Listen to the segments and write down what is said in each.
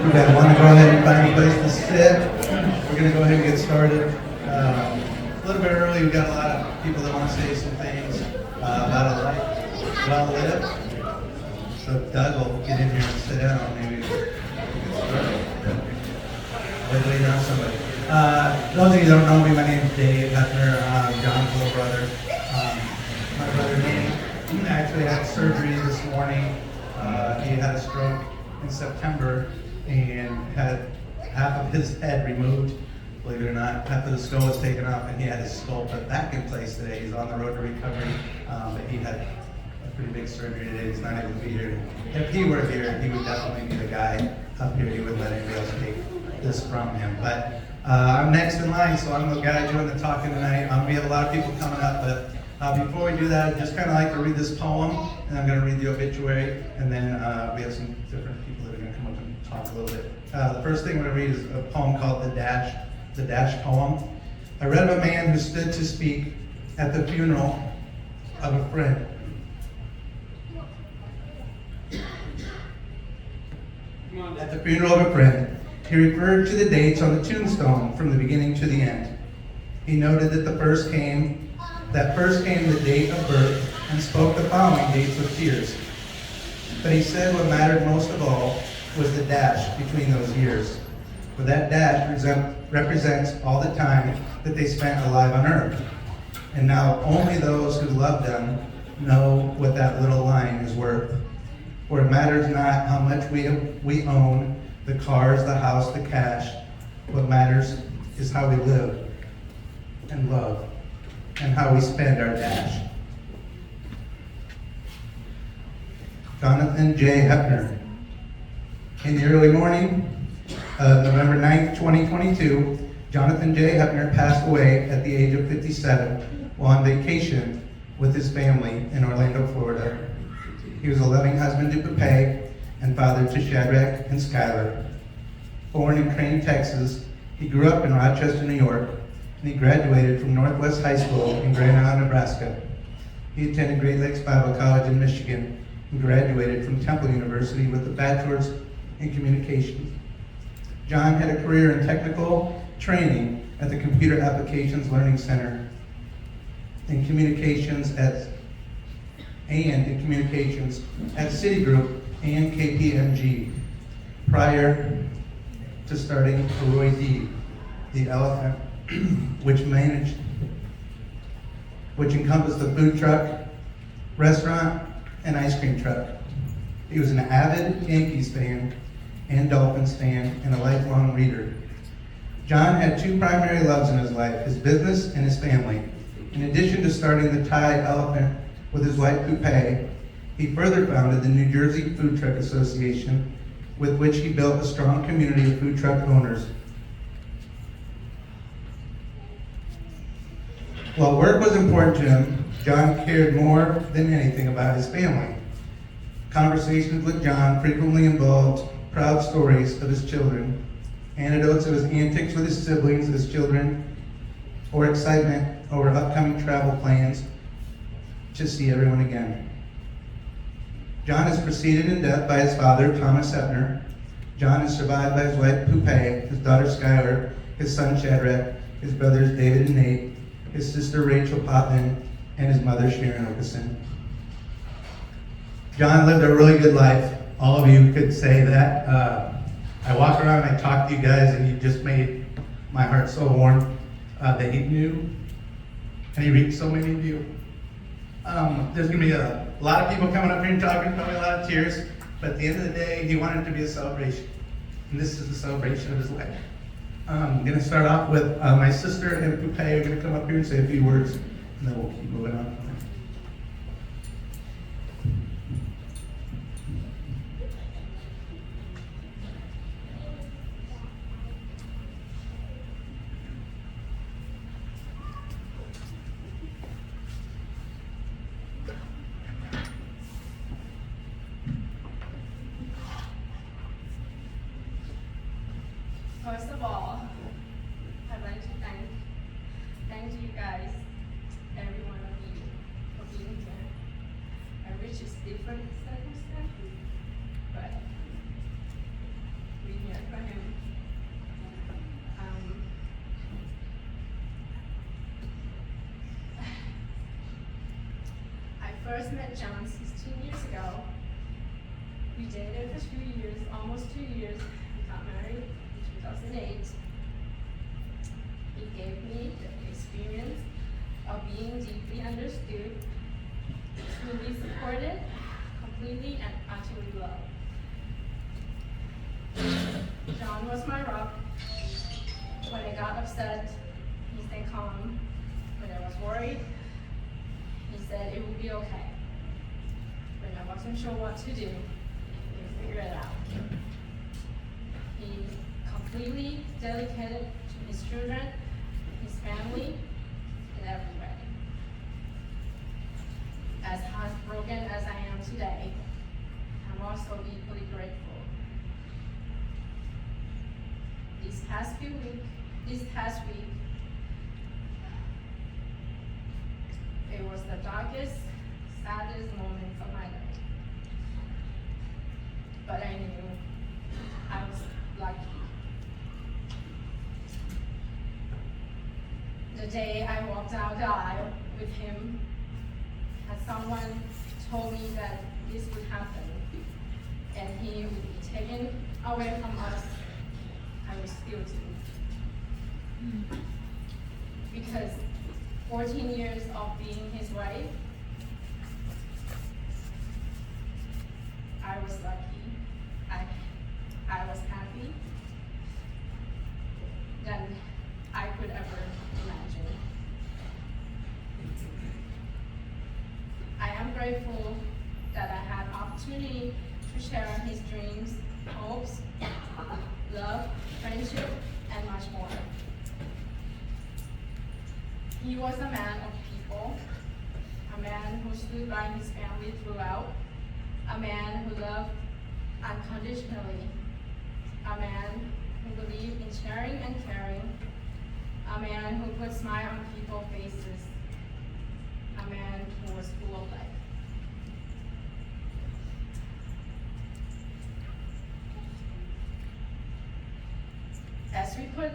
You guys want to go ahead and find a place to sit? We're going to go ahead and get started. A little bit early, we've got a lot of people that want to say some things about a life well lived. So Doug will get in here and sit down. Maybe we can get started. Wait on somebody. Those of you who don't know me, my name is Jon Hepner. I'm John's little brother. My brother Nate actually had surgery this morning. He had a stroke in September and had half of his head removed. Believe it or not, half of the skull was taken off, and he had his skull put back in place today. He's on the road to recovery, but he had a pretty big surgery today. He's not able to be here. If he were here, he would definitely be the guy up here. He wouldn't let anybody else take this from him. But I'm next in line, so I'm the guy doing the talking tonight. We have a lot of people coming up, but before we do that, I'd just kind of like to read this poem, and I'm going to read the obituary, and then we have some different people that are going to come up and talk a little bit. The first thing I'm going to read is a poem called The Dash Poem. I read of a man who stood to speak at the funeral of a friend. At the funeral of a friend, he referred to the dates on the tombstone from the beginning to the end. He noted that first came the date of birth, and spoke the following dates with tears. But he said what mattered most of all was the dash between those years. For that dash represents all the time that they spent alive on earth. And now only those who love them know what that little line is worth. For it matters not how much we own, the cars, the house, the cash. What matters is how we live and love, and how we spend our dash. Jonathan J. Hepner. In the early morning of November 9th, 2022, Jonathan J. Hepner passed away at the age of 57 while on vacation with his family in Orlando, Florida. He was a loving husband to Pepe and father to Shadrach and Skylar. Born in Crane, Texas, he grew up in Rochester, New York, and he graduated from Northwest High School in Grand Island, Nebraska. He attended Great Lakes Bible College in Michigan and graduated from Temple University with a bachelor's in communications. John had a career in technical training at the Computer Applications Learning Center in communications at Citigroup and KPMG prior to starting Roy D, the Elephant, which encompassed the food truck, restaurant, and ice cream truck. He was an avid Yankees fan and Dolphins fan and a lifelong reader. John had two primary loves in his life, his business and his family. In addition to starting the Thai Elephant with his wife Pupe, he further founded the New Jersey Food Truck Association, with which he built a strong community of food truck owners. While work was important to him, John cared more than anything about his family. Conversations with John frequently involved proud stories of his children, anecdotes of his antics with his siblings as children, or excitement over upcoming travel plans to see everyone again. John is preceded in death by his father, Thomas Hepner. John is survived by his wife, Pupe, his daughter, Skylar, his son, Shadrach, his brothers, David and Nate, his sister, Rachel Potvin, and his mother, Sharon Okeson. John lived a really good life. All of you could say that. I walk around and I talk to you guys, and you just made my heart so warm that he knew, and he reached so many of you. There's going to be a lot of people coming up here and talking, probably a lot of tears, but at the end of the day, he wanted it to be a celebration, and this is the celebration of his life. I'm going to start off with my sister and Pupe are going to come up here and say a few words, and then we'll keep moving on. First of all, I'd like to thank you guys, every one of you, for being here. I wish it's different circumstances, but we're here. first met John 16 years ago. We dated for 2 years, almost 2 years. We got married in 2008. He gave me the experience of being deeply understood, truly supported, completely and utterly loved. John was my rock. When I got upset, he stayed calm. When I was worried, he said it would be okay. When I wasn't sure what to do, he figured it out. He completely dedicated to his children, his family, in every way. As heartbroken as I am today, I'm also equally grateful. This past week, it was the darkest, saddest moments of my life. But I knew I was lucky. The day I walked out the aisle with him, as someone told me that this would happen and he would be taken away from us, I was still too. Because 14 years of being his wife, I was lucky. I was happy than I could ever imagine. I am grateful that I had opportunity to share his dreams, hopes, love, friendship, and much more. He was a man of people, a man who stood by his family throughout, a man who loved unconditionally, a man who believed in sharing and caring, a man who put smile on people's faces, a man who was full of life. As we put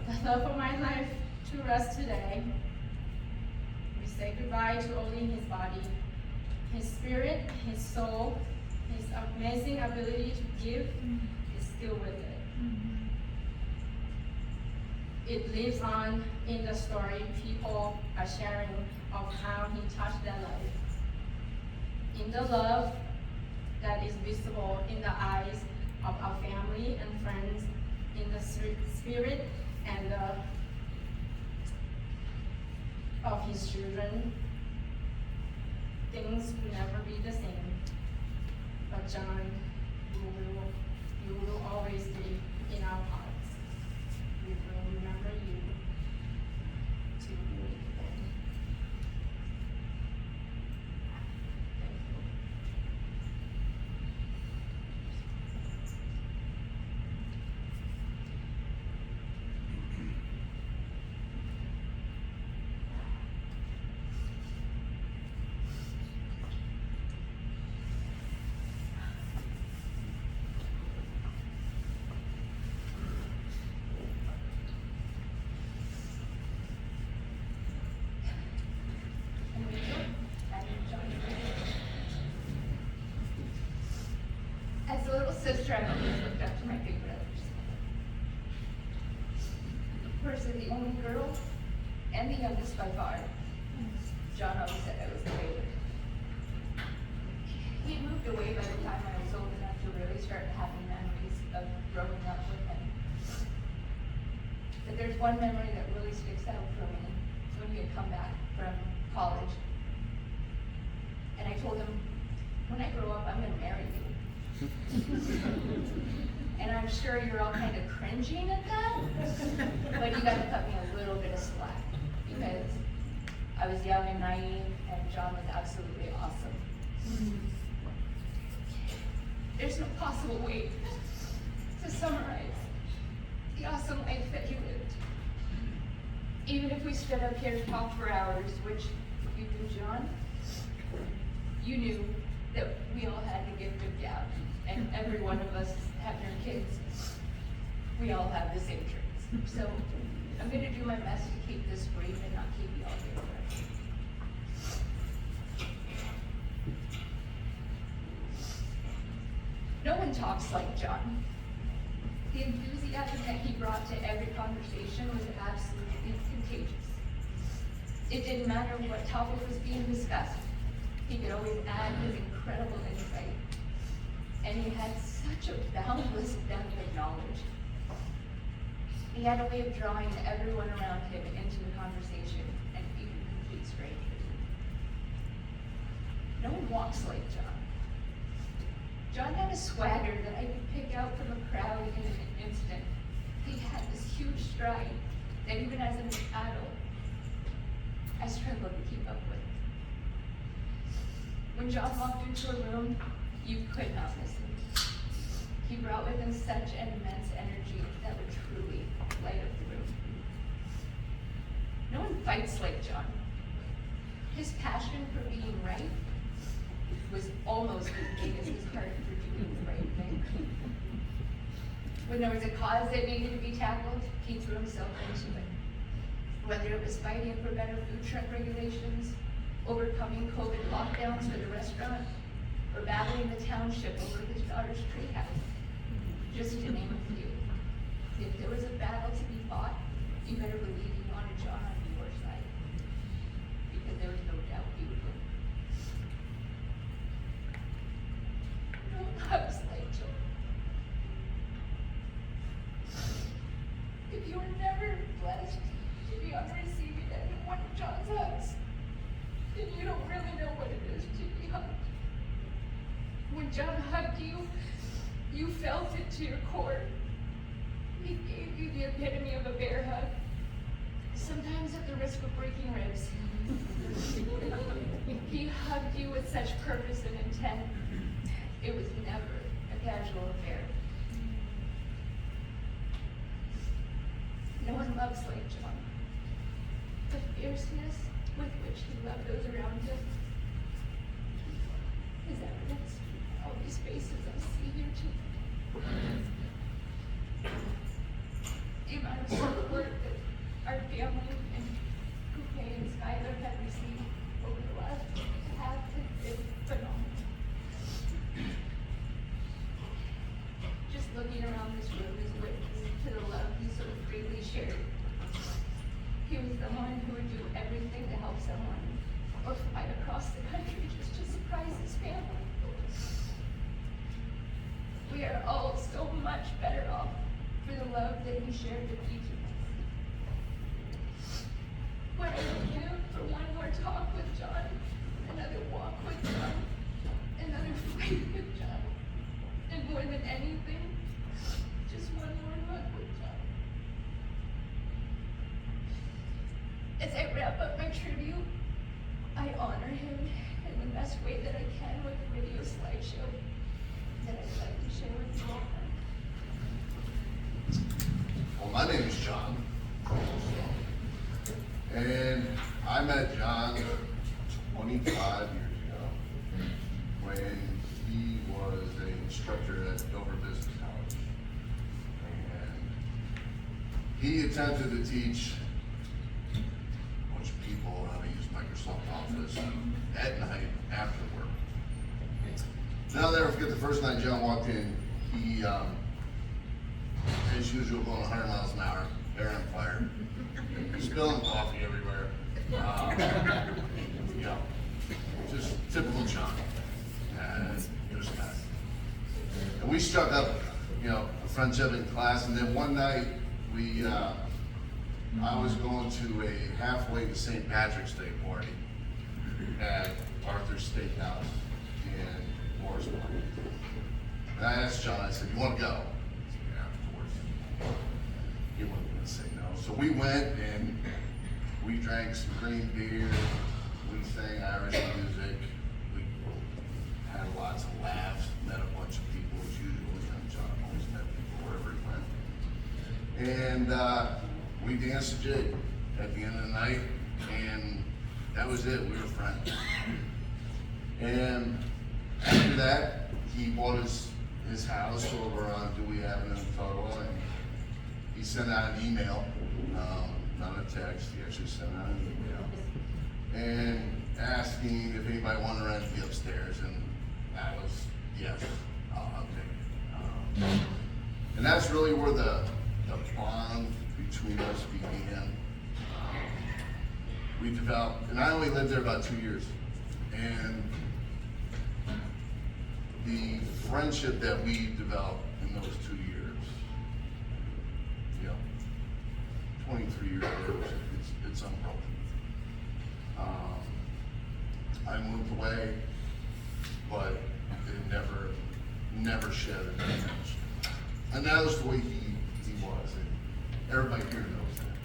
the love of my life to rest today, we say goodbye to only his body, his spirit, his soul, his amazing ability to give is still with it. It lives on in the story people are sharing of how he touched their life. In the love that is visible in the eyes of our family and friends, in the spirit and of his children, things will never be the same. But John, you will always be in our hearts. We will remember you to the end. Thank you. As a little sister, I've always looked up to my big brothers. Of course, I'm the only girl and the youngest by far. John always said I was the favorite. He moved away by the time I was old enough to really start having memories of growing up with him. But there's one memory that really sticks out for me when he had come back from college. And I told him, when I grow up, I'm going to marry you. And I'm sure you're all kind of cringing at that, but you got to cut me a little bit of slack because I was young and naive, and John was absolutely awesome. There's no possible way to summarize the awesome life that he lived. Even if we stood up here and talked for hours, which you do, John, you knew that we all had the gift of gab, and every one of us Hepner kids, we all have the same traits. So I'm going to do my best to keep this brief and not keep you all here. one talks like Jon. The enthusiasm that he brought to every conversation was absolutely contagious. It didn't matter what topic was being discussed. He could always add his incredible insight. And he had such a boundless depth of knowledge. He had a way of drawing everyone around him into the conversation, and even complete strangers. No one walks like Jon. Jon had a swagger that I could pick out from a crowd in an instant. He had this huge stride that even as an adult, I struggled to keep up with. When Jon walked into a room, you could not miss him. He brought with him such an immense energy that would truly light up the room. No one fights like Jon. His passion for being right was almost as big as his heart for doing the right thing. When there was a cause that needed to be tackled, he threw himself into it. Whether it was fighting for better food truck regulations, overcoming COVID lockdowns for the restaurant, or battling the township over his daughter's treehouse, just to name a few. If there was a battle to be fought, you better believe he wanted Jon on your side, because there was no doubt he would win. No one hugs like Jon. If you were never blessed to be on the receiving end of one of Jon's hugs, then you don't really know what it is to be hugged. When Jon hugged you, you felt it to your core. He gave you the epitome of a bear hug, sometimes at the risk of breaking ribs. He hugged you with such purpose and intent. It was never a casual affair. No one loves like Jon. The fierceness with which he loved those around him is evidence in all these faces I see here too. The amount of support that our family and Coupe and Skylar have received over the last half has been phenomenal. Just looking around this room is witness to the love he so freely shared. He was someone who would do everything to help someone, or fly across the country just to surprise his family. We are all so much better off for the love that he shared with each of us. What I would give for one more talk with Jon, another walk with Jon, another fight with Jon, and more than anything, just one more hug with Jon. As I wrap up my tribute, I honor him in the best way that I can with a video slideshow that I'd like to share with you all. Well, my name is Jon, and I met Jon 25 years ago when he was an instructor at Dover Business College. And he attempted to teach a bunch of people how to use Microsoft Office at night after work. And I'll never forget the first night Jon walked in, he, as usual, going 100 miles an hour, hair on fire, spilling coffee everywhere. Yeah, just typical Jon. And it was bad. And we struck up, a friendship in class. And then one night, I was going to a halfway to St. Patrick's Day party at Arthur's Steakhouse in Morrisville. And I asked Jon, I said, "You want to go?" He said, "Yeah, of course." He wasn't going to say no. So we went and we drank some green beer, we sang Irish music, we had lots of laughs, met a bunch of people as usual. Jon always met people wherever he went. And we danced a jig at the end of the night, and that was it. We were friends. And after that, he bought his house over on Dewey Avenue in Total, and he sent out an email, not a text. He actually sent out an email, and asking if anybody wanted to rent the upstairs, and that was yes, I'll take it. that's really where the bond between us began. We developed, and I only lived there about 2 years, and the friendship that we developed in those 2 years, 23 years later, it's unbroken. I moved away, but it never shed an image. And that was the way he was, and everybody here knows that.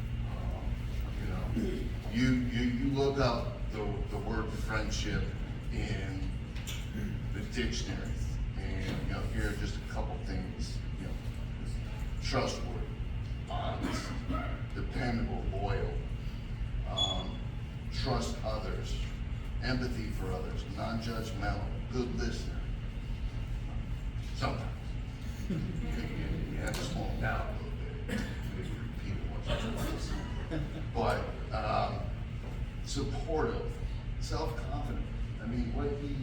You look up the word friendship in the dictionary, and here are just a couple things. Trustworthy, honest, dependable, loyal, trust others, empathy for others, non-judgmental, good listener. Sometimes. You have to slow them down a little bit. Maybe repeat it once or twice. But supportive, self-confident. I mean, what he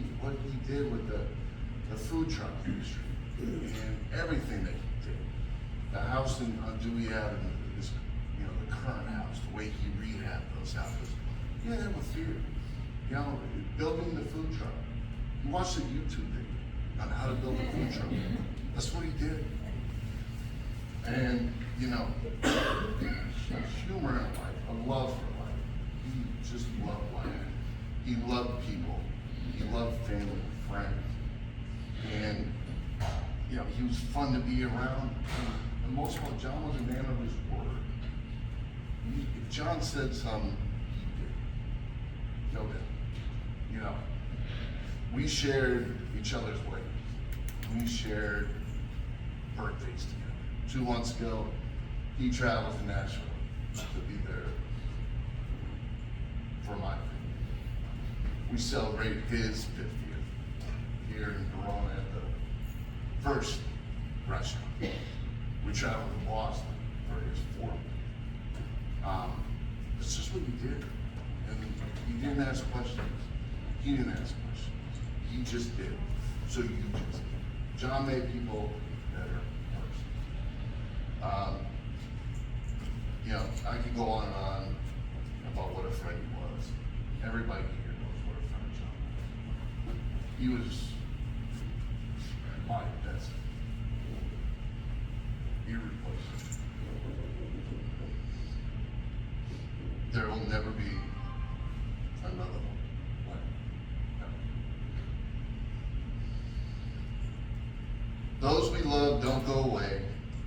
did with the food truck industry and everything that he did. The house on Dewey Avenue, this, the current house, the way he rehabbed those houses. He didn't have a fear. Building the food truck. You watch the YouTube video on how to build a food truck. That's what he did. And, humor in life, a love for life. He just loved life. He loved people. He loved family, friends. And, he was fun to be around. And most of all, Jon was a man of his word. If Jon said something, he did. No doubt. We shared each other's weddings. We shared birthdays together. 2 months ago, he traveled to Nashville to be there for my 50th. We celebrated his 50th here in Verona at the first restaurant. We traveled to Boston for his 40th. It's just what he did. And he didn't ask questions. He didn't ask questions. He just did. So you just did. Jon made people better person. I could go on and on about what a friend he was. Everybody here knows what a friend Jon was. He was my best. Irreplaceable. There will never be another one. Those we love don't go away.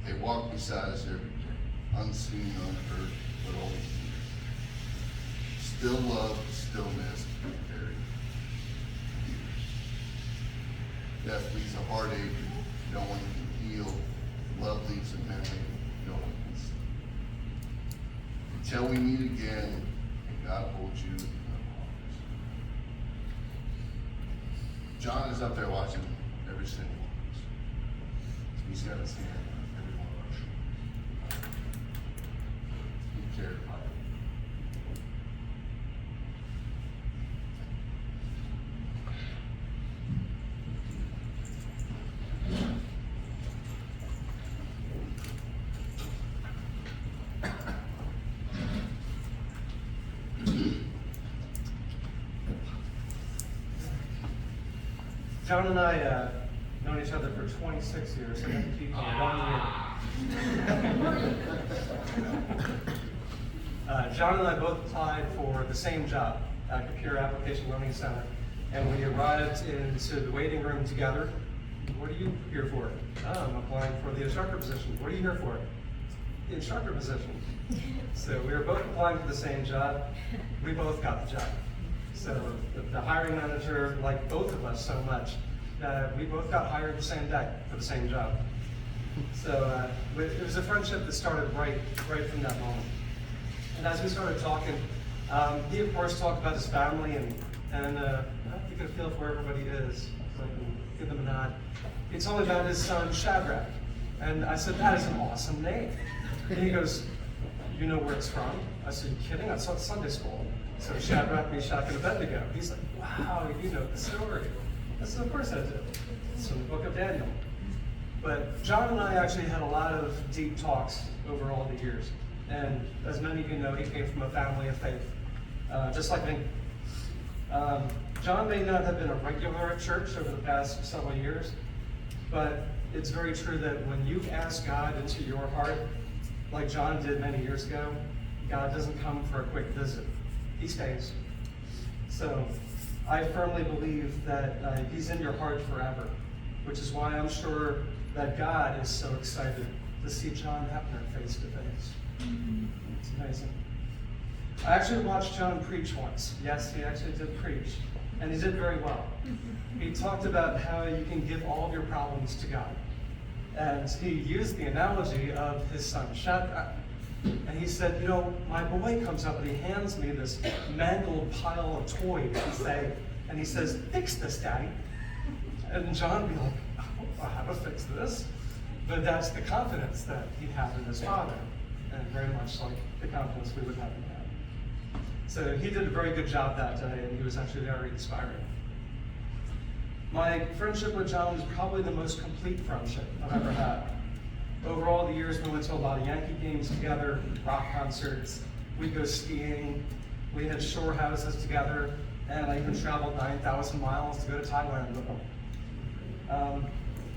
They walk beside us every day, unseen, unheard, but always near. Still loved, still missed, buried. Death leaves a heartache no one can heal. Love leaves a memory no one can see. Until we meet again, and God holds you in the arms. Jon is up there watching every single one of us. He's got his hand on every one of our shoulders. He cared about it. Jon and I known each other for 26 years, and then keep for 1 year. Jon and I both applied for the same job at Computer Application Learning Center, and we arrived into the waiting room together. What are you here for? Oh, I'm applying for the instructor position. What are you here for? The instructor position. So we were both applying for the same job. We both got the job. So the hiring manager liked both of us so much that we both got hired the same day for the same job. So it was a friendship that started right from that moment. And as we started talking, he of course talked about his family and I think I feel for where everybody is, so I can give them a nod. He told me about his son Shadrach, and I said, that is an awesome name. And he goes, you know where it's from? I said, you kidding? I saw it Sunday school. So Shadrach, Meshach, and Abednego. He's like, wow, you know the story. I said, of course I do. It's from the book of Daniel. But John and I actually had a lot of deep talks over all the years. And as many of you know, he came from a family of faith, just like me. John may not have been a regular at church over the past several years, but it's very true that when you ask God into your heart, like John did many years ago, God doesn't come for a quick visit. He stays. So I firmly believe that he's in your heart forever, which is why I'm sure that God is so excited to see Jon Hepner face to face. It's amazing. I actually watched John preach once. Yes, he actually did preach, and he did very well. He talked about how you can give all of your problems to God. And he used the analogy of his son Shadrach. And he said, you know, my boy comes up and he hands me this mangled pile of toys and he says, fix this, Daddy. And John would be like, oh, how to fix this? But that's the confidence that he had in his father, and very much like the confidence we would have in him. So he did a very good job that day, and he was actually very inspiring. My friendship with John was probably the most complete friendship I've ever had. Over all the years, we went to a lot of Yankee games together, rock concerts, we'd go skiing, we had shore houses together, and I even traveled 9,000 miles to go to Thailand with him.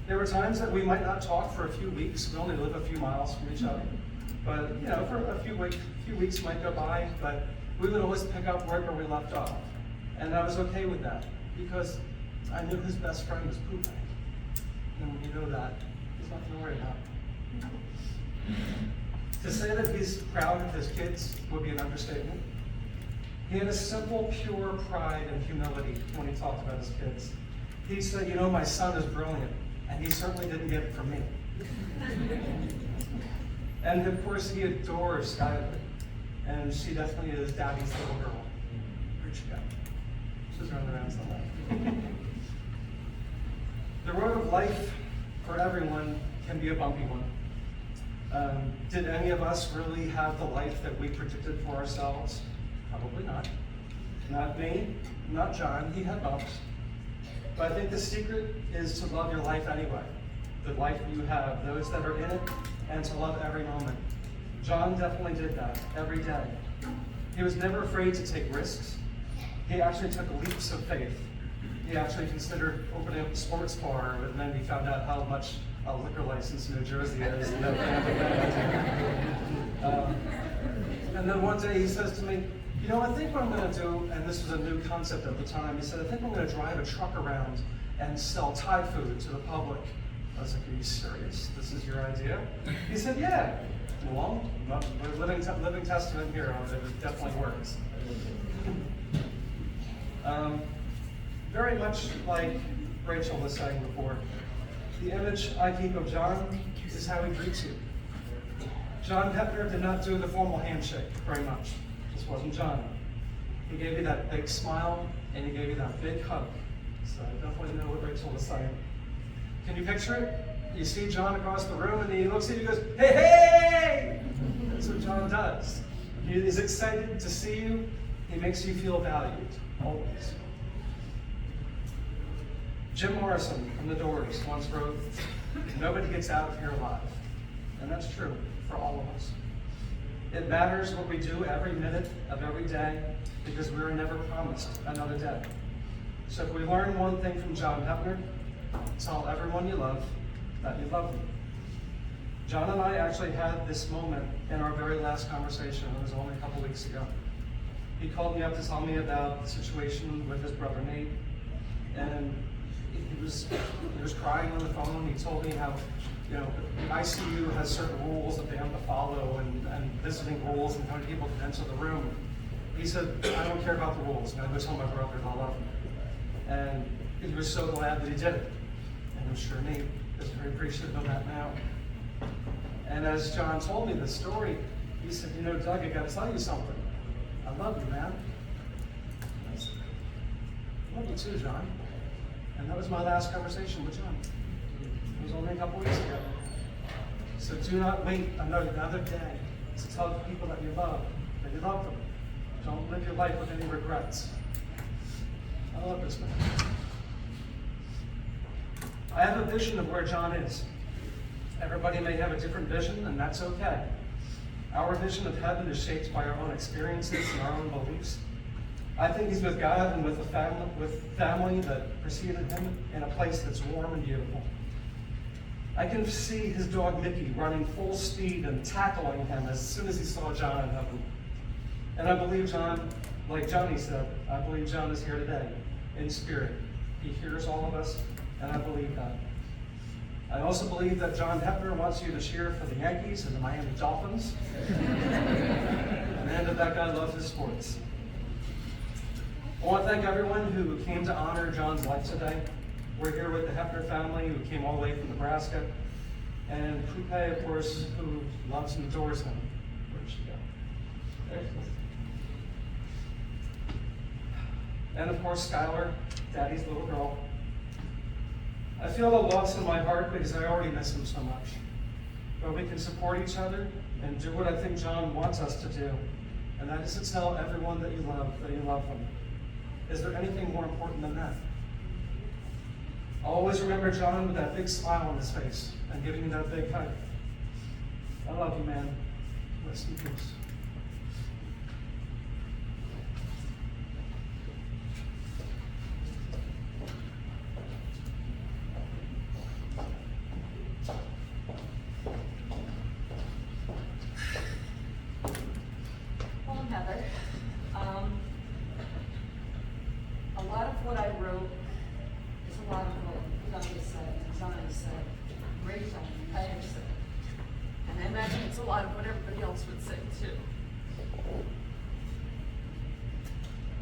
There were times that we might not talk for a few weeks. We only live a few miles from each other. But, you know, for a few weeks might go by, but we would always pick up right where we left off. And I was okay with that, because I knew his best friend was pooping. And when you know that, there's nothing to worry about. To say that he's proud of his kids would be an understatement. He had a simple, pure pride and humility when he talked about his kids. He said, you know, my son is brilliant, and he certainly didn't get it from me. And of course, he adores Skylar, and she definitely is Daddy's little girl. Where'd she go? She's running around somewhere. The road of life for everyone can be a bumpy one. Did any of us really have the life that we predicted for ourselves? Probably not. Not me, not John, he had bumps. But I think the secret is to love your life anyway. The life you have, those that are in it, and to love every moment. John definitely did that every day. He was never afraid to take risks. He actually took leaps of faith. He actually considered opening up a sports bar, and then he found out how much a liquor license in New Jersey is. And then one day he says to me, you know, I think what I'm going to do, and this was a new concept at the time, he said, I think I'm going to drive a truck around and sell Thai food to the public. I was like, are you serious? This is your idea? He said, yeah. Well, living testament here, it definitely works. Very much like Rachel was saying before, the image I keep of John is how he greets you. Jon Hepner did not do the formal handshake very much. This wasn't John. He gave you that big smile, and he gave you that big hug. So I definitely know what Rachel was saying. Can you picture it? You see John across the room, and he looks at you and goes, hey, hey! That's what John does. He is excited to see you. He makes you feel valued, always. Jim Morrison from The Doors once wrote, nobody gets out of here alive. And that's true for all of us. It matters what we do every minute of every day, because we were never promised another day. So if we learn one thing from Jon Hepner, tell everyone you love that you love them. John and I actually had this moment in our very last conversation. It was only a couple weeks ago. He called me up to tell me about the situation with his brother Nate, and he was crying on the phone. He told me how, you know, ICU has certain rules that they have to follow, and visiting rules, and how many people can enter the room. He said, I don't care about the rules. I'm going to go tell my brother that I love him. And he was so glad that he did it. And I'm sure Nate is very appreciative of that now. And as John told me the story, he said, you know, Doug, I got to tell you something. I love you, man. I said, I love you too, John. And that was my last conversation with John. It was only a couple weeks ago. So do not wait another day to tell the people that you love them. Don't live your life with any regrets. I love this man. I have a vision of where John is. Everybody may have a different vision, and that's okay. Our vision of heaven is shaped by our own experiences and our own beliefs. I think he's with God and with family that preceded him in a place that's warm and beautiful. I can see his dog Mickey running full speed and tackling him as soon as he saw John in heaven. And I believe John, like Johnny said, I believe John is here today in spirit. He hears all of us, and I believe that. I also believe that Jon Hepner wants you to cheer for the Yankees and the Miami Dolphins. And that guy loves his sports. I want to thank everyone who came to honor John's life today. We're here with the Hepner family who came all the way from Nebraska. And Coupe, of course, who loves and adores him. Where'd she go? There she is. And of course, Skylar, Daddy's little girl. I feel a loss in my heart because I already miss him so much. But we can support each other and do what I think John wants us to do. And that is to tell everyone that you love them. Is there anything more important than that? I'll always remember John with that big smile on his face and giving you that big hug. I love you, man. Rest in peace. Well, Heather, a lot of what I wrote is a lot of what Johnny said, Johnny said, Rachel, I have said. And I imagine it's a lot of what everybody else would say too.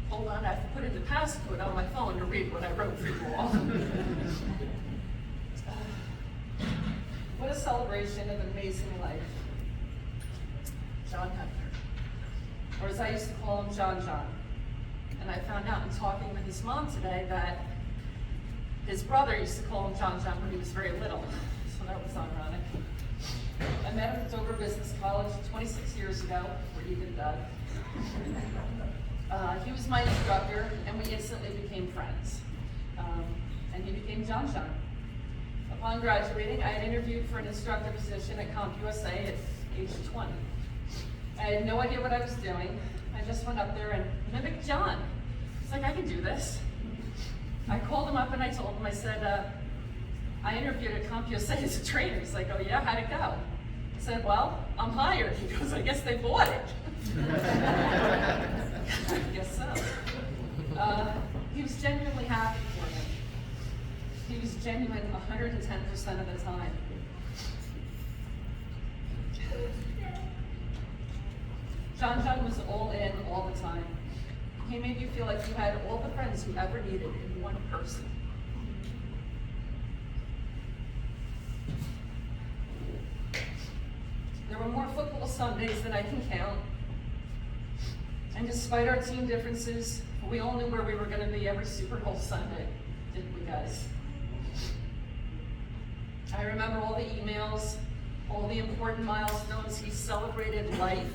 Hold on, I have to put in the passcode on my phone to read what I wrote for you all. What a celebration of an amazing life. Jon Hepner, or as I used to call him, John. And I found out in talking with his mom today that his brother used to call him John when he was very little, so that was ironic. I met him at Dover Business College 26 years ago, or even Doug. He was my instructor, and we instantly became friends. And he became Jon. Upon graduating, I had interviewed for an instructor position at CompUSA at age 20. I had no idea what I was doing. I just went up there and mimicked John. He's like, I can do this. I called him up and I told him, I said, I interviewed at CompUSA as a trainer. He's like, oh yeah, how'd it go? I said, well, I'm hired. He goes, I guess they bought it. I guess so. He was genuinely happy for me. He was genuine 110% of the time. Jon was all in all the time. He made you feel like you had all the friends you ever needed in one person. There were more football Sundays than I can count. And despite our team differences, we all knew where we were going to be every Super Bowl Sunday, didn't we guys? I remember all the emails, all the important milestones. He celebrated life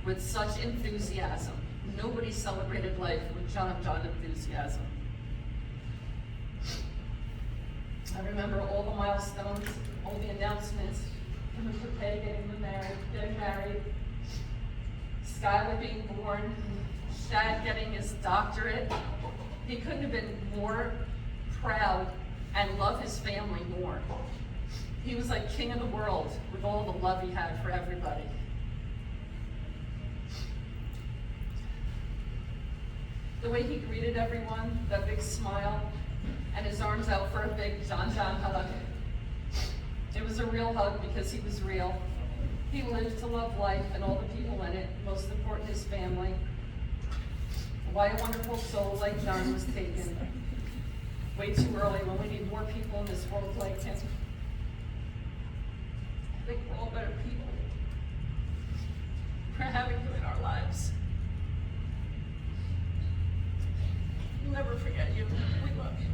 with such enthusiasm. Nobody celebrated life with Jon enthusiasm. I remember all the milestones, all the announcements, him and Coupe getting married, Skylar being born, Shad getting his doctorate. He couldn't have been more proud and love his family more. He was like king of the world with all the love he had for everybody. The way he greeted everyone, that big smile, and his arms out for a big Jon hug. It was a real hug because he was real. He lived to love life and all the people in it, most important his family. Why a wonderful soul like Jon was taken way too early when we need more people in this world like him. I think we're all better people for having him in our lives. We'll never forget you. We love you.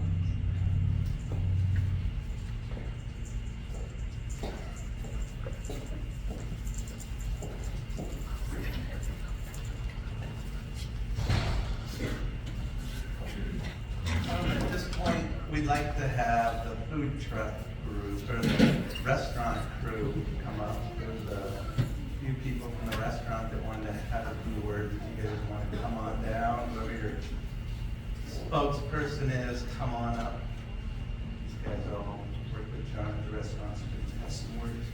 At this point, we'd like to have the food truck group, or the restaurant crew come up. There was a few people from the restaurant that wanted to have a few words. If you guys want to come on down, whoever your spokesperson is, come on up. These guys all work with John at the restaurant, so they can have some words, please.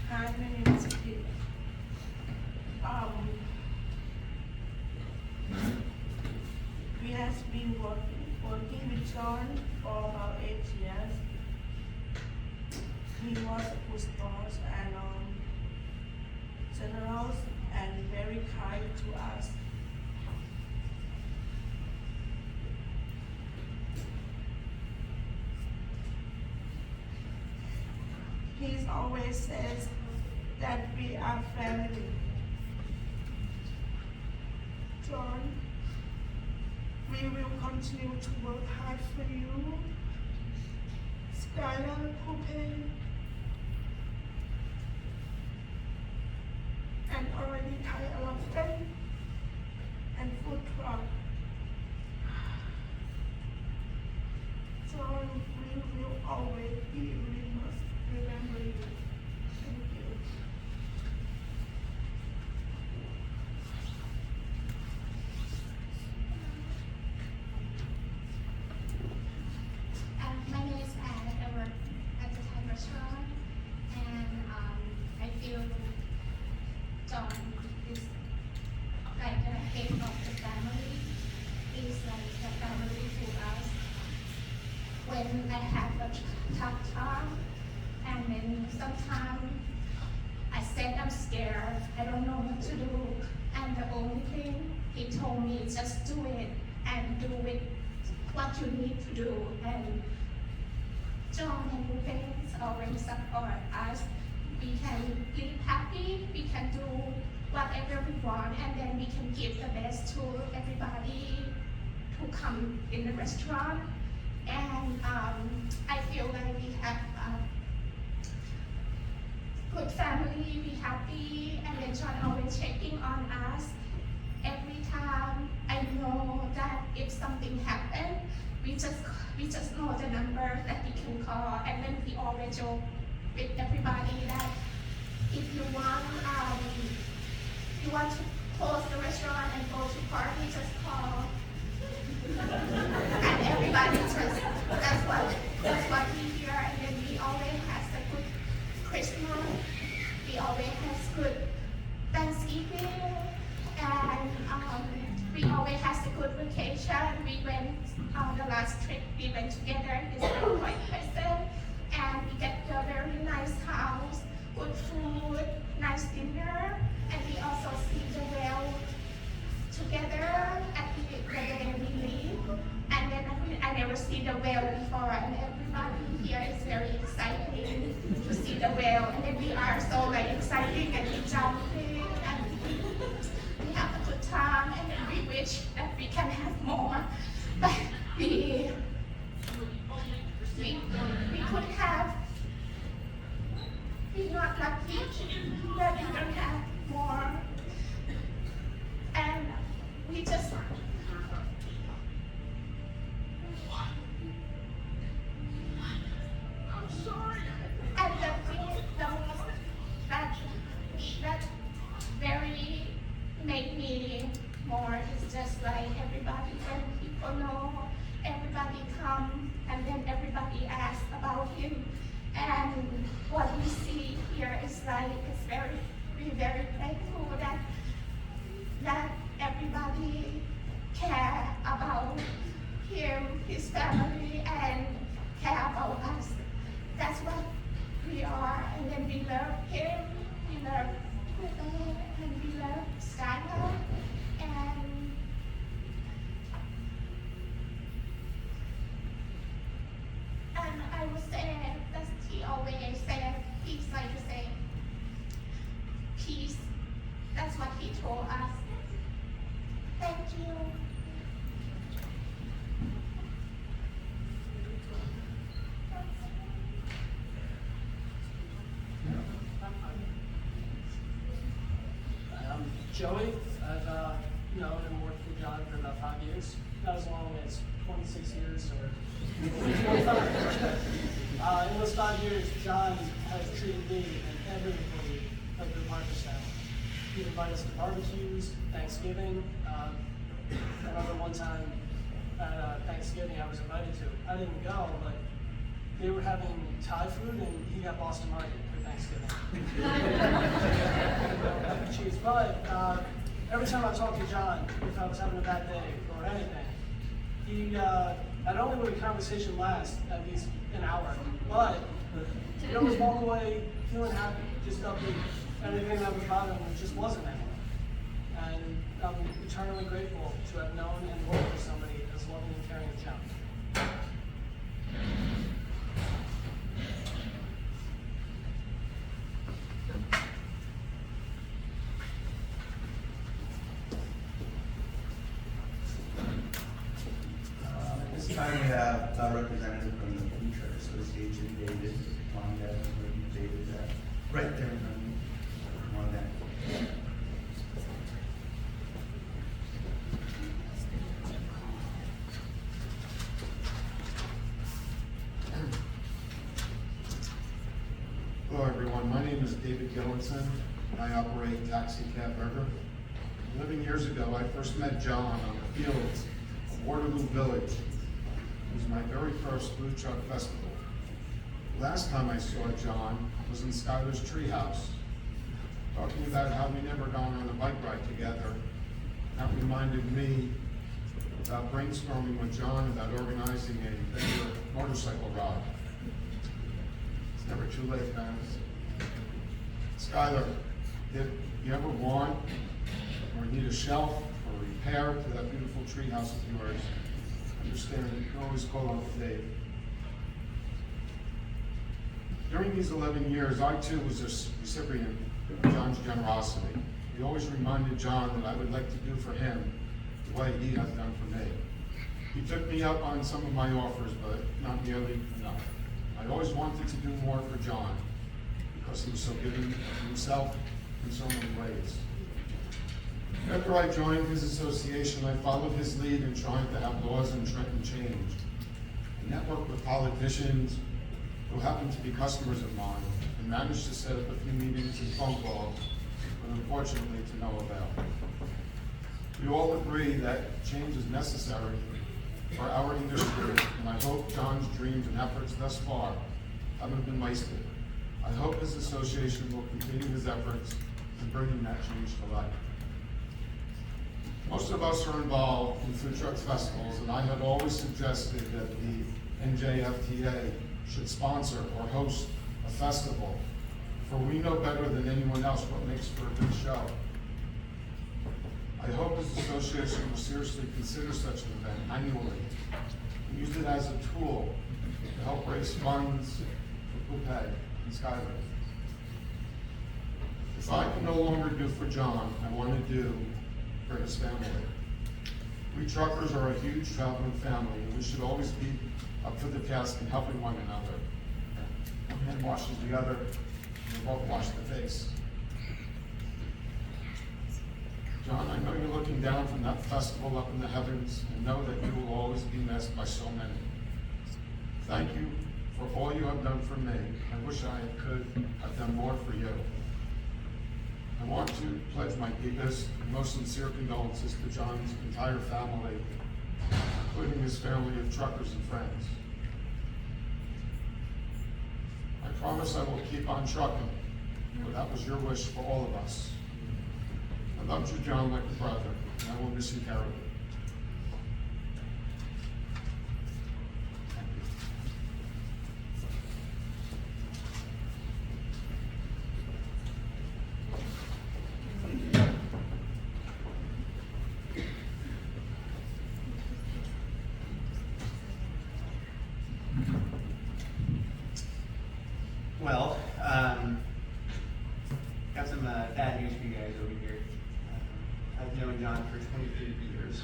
Hi, my name is Kate. We have been working with John for about 8 years. He was a good boss and generous and very kind to us. He always says that we are family. John, we will continue to work hard for you. Skylar, Coupe, and already Thai elephant and food truck. John, we will always be, we must remember you. Thank you. My name is Anne. I work at the Thai restaurant, and I feel John is like the head of the family. He's like the family to us. When I have a tough time, and then sometimes I said I'm scared, I don't know what to do, and the only thing he told me is just do it and do it what you need to do. And John and Ruben always support us. We can live happy, we can do whatever we want, and then we can give the best to everybody who come in the restaurant. And I feel like we have a good family, we happy, and then John always checking on us. Every time I know that if something happened, we just know the number that we can call, and then we always joke with everybody that if you want to close the restaurant and go to party, just call. And everybody just that's what we hear, and then we always have a good Christmas, we always have good Thanksgiving, and we always have a good vacation. We went on the last trip, we went together, it's been quite pleasant, and we get a very nice house, good food, nice dinner, and we also see the whale together at the day we leave. And then I never see the whale before, and everybody here is very exciting to see the whale, and then we are so like exciting and we jumping and we have a good time, and then we wish that we can have more, but we could have. We're not lucky that we don't have more, and we just. And the most that very made me more is just like everybody, when people know, everybody come, and then everybody asks about him, and what we see here is like, we're very thankful that everybody care about him, his family, and care about us. That's what we are, and then we love him, we love Ruben, and we love Skylar, and I would say that he always said, he's like to say, peace. That's what he told us. Thank you. Joey. I've known and worked with John for about 5 years. Not as long as 26 years or 25. In those 5 years, John has treated me and every employee like the Parker family. He'd invite us to barbecues, Thanksgiving. I remember one time at Thanksgiving I was invited to. I didn't go, but they were having Thai food and he got Boston Market for Thanksgiving. Cheese. But every time I talked to John, if I was having a bad day or anything, he not only would the conversation last at least an hour, but he'd always walk away feeling happy, just upbeat. Anything that was bothering him just wasn't that way. And I'm eternally grateful to have known and worked with somebody as loving and caring as John. At this time, we have a representative from the Food Truck Association, David. Come on down, where David's at. Right there in front of you. Come on down. Hello everyone, my name is David Gillinson, and I operate Taxi Cab Burger. 11 years ago, I first met John on the fields of Waterloo Village. It was my very first food truck festival. The last time I saw John was in Skylar's treehouse, talking about how we never gone on a bike ride together. That reminded me about brainstorming with John about organizing a regular motorcycle ride. It's never too late, guys. Skylar, if you ever want or need a shelf or repair to that beautiful treehouse of yours, understand that you can always call on Dave. During these 11 years, I too was a recipient of John's generosity. He always reminded John that I would like to do for him the way he has done for me. He took me up on some of my offers, but not nearly enough. I always wanted to do more for John because he was so giving of himself in so many ways. After I joined his association, I followed his lead in trying to have laws in Trenton changed. I networked with politicians who happened to be customers of mine and managed to set up a few meetings and phone calls, but unfortunately to no avail. We all agree that change is necessary for our industry, and I hope John's dreams and efforts thus far haven't been wasted. I hope his association will continue his efforts in bringing that change to life. Most of us are involved in food truck festivals, and I had always suggested that the NJFTA should sponsor or host a festival, for we know better than anyone else what makes for a good show. I hope his association will seriously consider such an event annually and use it as a tool to help raise funds for Poupée and Skylar. If I can no longer do for John, I want to do for his family. We truckers are a huge traveling family, and we should always be up for the task in helping one another. One hand washes the other, and we both wash the face. John, I know you're looking down from that festival up in the heavens, and know that you will always be missed by so many. Thank you for all you have done for me. I wish I could have done more for you. I want to pledge my deepest and most sincere condolences to John's entire family, including his family of truckers and friends. I promise I will keep on trucking, for that was your wish for all of us. I loved you, John, like a brother, and I will miss you terribly. Thank you. Well, got some bad news for you guys over here. I've known John for 23 years.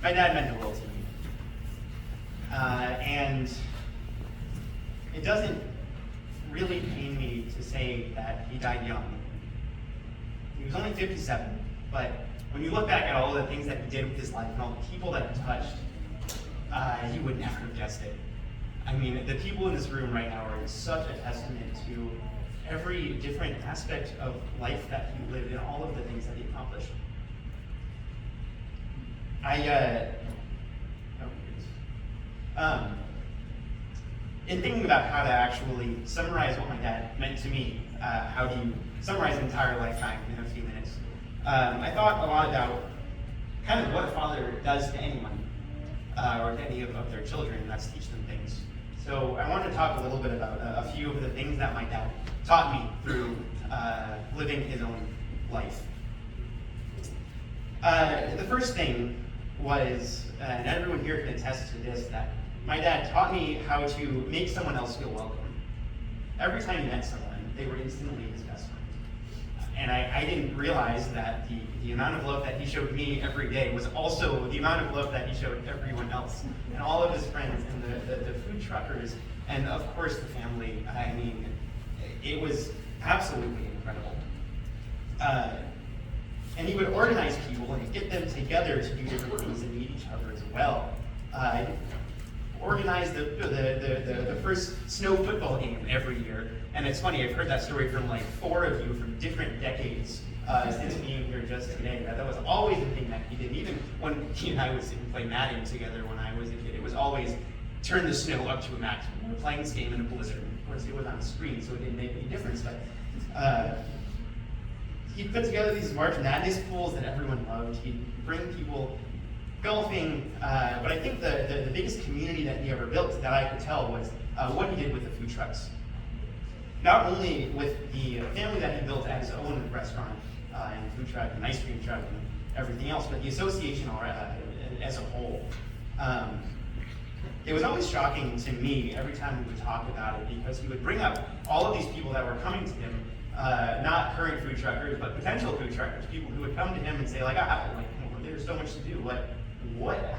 My dad meant the world to me. say that he died young. He was only 57, but when you look back at all the things that he did with his life and all the people that he touched, you would never have guessed it. I mean, the people in this room right now are such a testament to every different aspect of life that he lived and all of the things that he accomplished. In thinking about how to actually summarize what my dad meant to me, how do you summarize an entire lifetime in a few minutes? I thought a lot about kind of what a father does to anyone, or to any of their children, and that's teach them things. So I wanted to talk a little bit about a few of the things that my dad taught me through living his own life. The first thing was, and everyone here can attest to this, that my dad taught me how to make someone else feel welcome. Every time he met someone, they were instantly his best friend. And I didn't realize that the amount of love that he showed me every day was also the amount of love that he showed everyone else. And all of his friends, and the food truckers, and of course the family. I mean, it was absolutely incredible. And he would organize people and get them together to do different things and meet each other as well. Organized the first snow football game every year. And it's funny, I've heard that story from like 4 of you from different decades since being here just today. That was always the thing that he did. Even when he and I would sit and play Madden together when I was a kid, it was always turn the snow up to a maximum. We were playing this game in a blizzard. Of course, it was on the screen, so it didn't make any difference. But he'd put together these March Madness pools that everyone loved. He'd bring people golfing, but I think the biggest community that he ever built that I could tell was what he did with the food trucks. Not only with the family that he built at his own restaurant and food truck and ice cream truck and everything else, but the association as a whole. It was always shocking to me every time we would talk about it, because he would bring up all of these people that were coming to him, not current food truckers, but potential food truckers, people who would come to him and say, there's so much to do,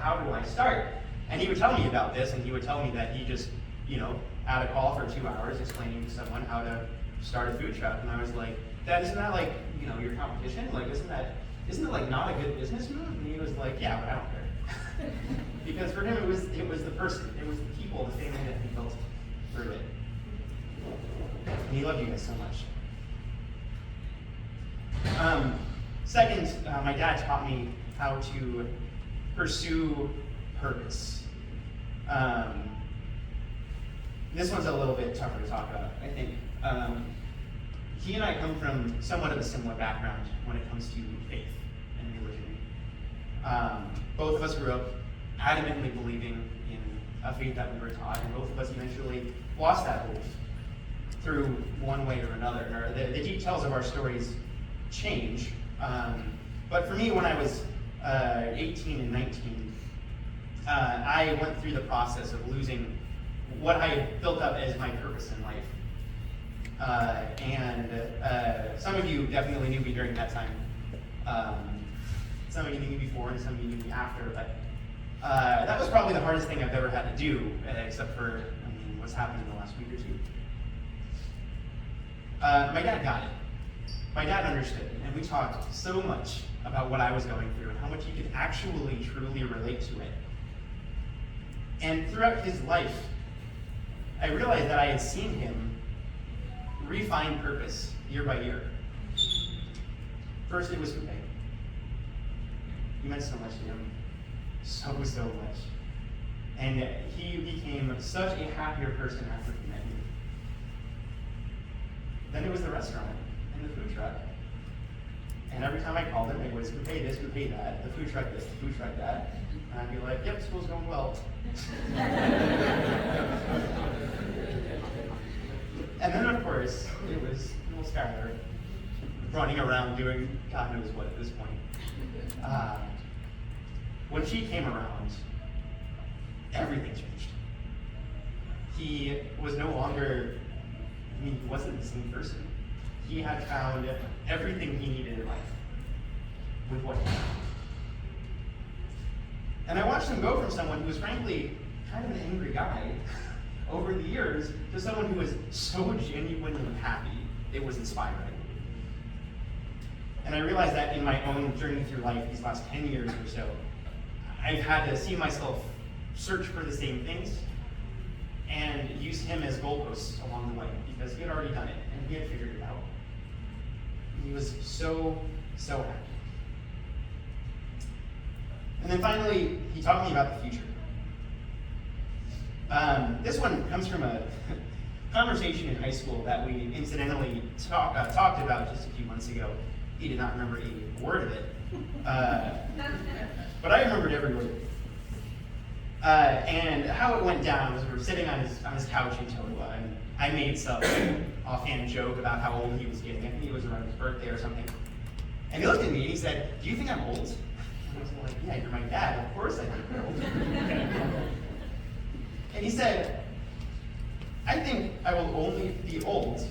how do I start? And he would tell me about this, and he would tell me that he just, had a call for 2 hours explaining to someone how to start a food truck. And I was like, Dad, isn't that like, your competition? Like, isn't it like not a good business move? And he was like, yeah, but I don't care. Because for him, it was the person, it was the people, the family that he built through it. And he loved you guys so much. Second, my dad taught me how to pursue purpose. This one's a little bit tougher to talk about, I think. He and I come from somewhat of a similar background when it comes to faith and religion. Both of us grew up adamantly believing in a faith that we were taught, and both of us eventually lost that belief through one way or another. Or the details of our stories change. But for me, when I was 18 and 19, I went through the process of losing what I had built up as my purpose in life. And some of you definitely knew me during that time. Some of you knew me before, and some of you knew me after. But that was probably the hardest thing I've ever had to do, except for what's happened in the last week or two. My dad got it. My dad understood, and we talked so much about what I was going through and how much he could actually, truly relate to it. And throughout his life, I realized that I had seen him refine purpose year by year. First, it was Coupe. He meant so much to him. So much. And he became such a happier person after he met me. Then it was the restaurant and the food truck. And every time I called him, it was Coupe this, Coupe that, the food truck this, the food truck that. And I'd be like, yep, school's going well. And then, of course, it was little Skylar running around doing God knows what at this point. When she came around, everything changed. He was no longer, he wasn't the same person. He had found everything he needed in life with what he had. And I watched him go from someone who was frankly kind of an angry guy over the years to someone who was so genuinely happy it was inspiring. And I realized that in my own journey through life these last 10 years or so, I've had to see myself search for the same things and use him as goalposts along the way, because he had already done it and he had figured it out. He was so happy. And then finally, he taught me about the future. This one comes from a conversation in high school that we incidentally talked about just a few months ago. He did not remember a word of it, but I remembered every word. And how it went down was we were sitting on his couch in Totowa, and I made some offhand joke about how old he was getting. I think it was around his birthday or something. And he looked at me and he said, "Do you think I'm old?" And I was like, "Yeah, you're my dad. Of course I think you're old." And he said, "I think I will only be old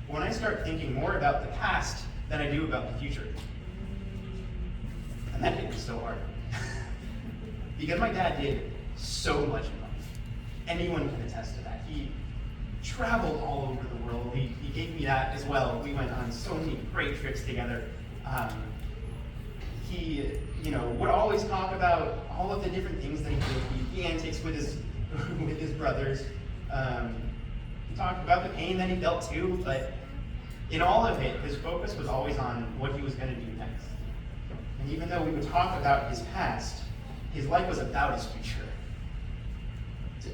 when I start thinking more about the past than I do about the future." And that hit me so hard. Because my dad did so much in life. Anyone can attest to that. He traveled all over the world. He gave me that as well. We went on so many great trips together. He, would always talk about all of the different things that he did. The antics with his brothers. He talked about the pain that he felt too, but in all of it, his focus was always on what he was going to do next. And even though we would talk about his past, his life was about his future.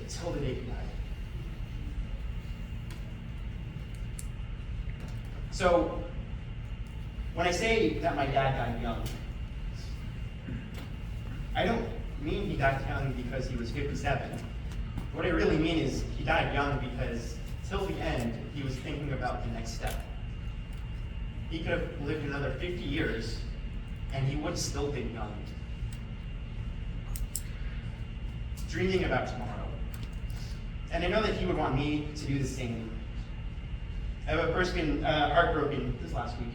Till the day he died. So, when I say that my dad died young, I don't mean he died young because he was 57. What I really mean is he died young because till the end, he was thinking about the next step. He could have lived another 50 years and he would still be young. Dreaming about tomorrow. And I know that he would want me to do the same. I have of course been heartbroken this last week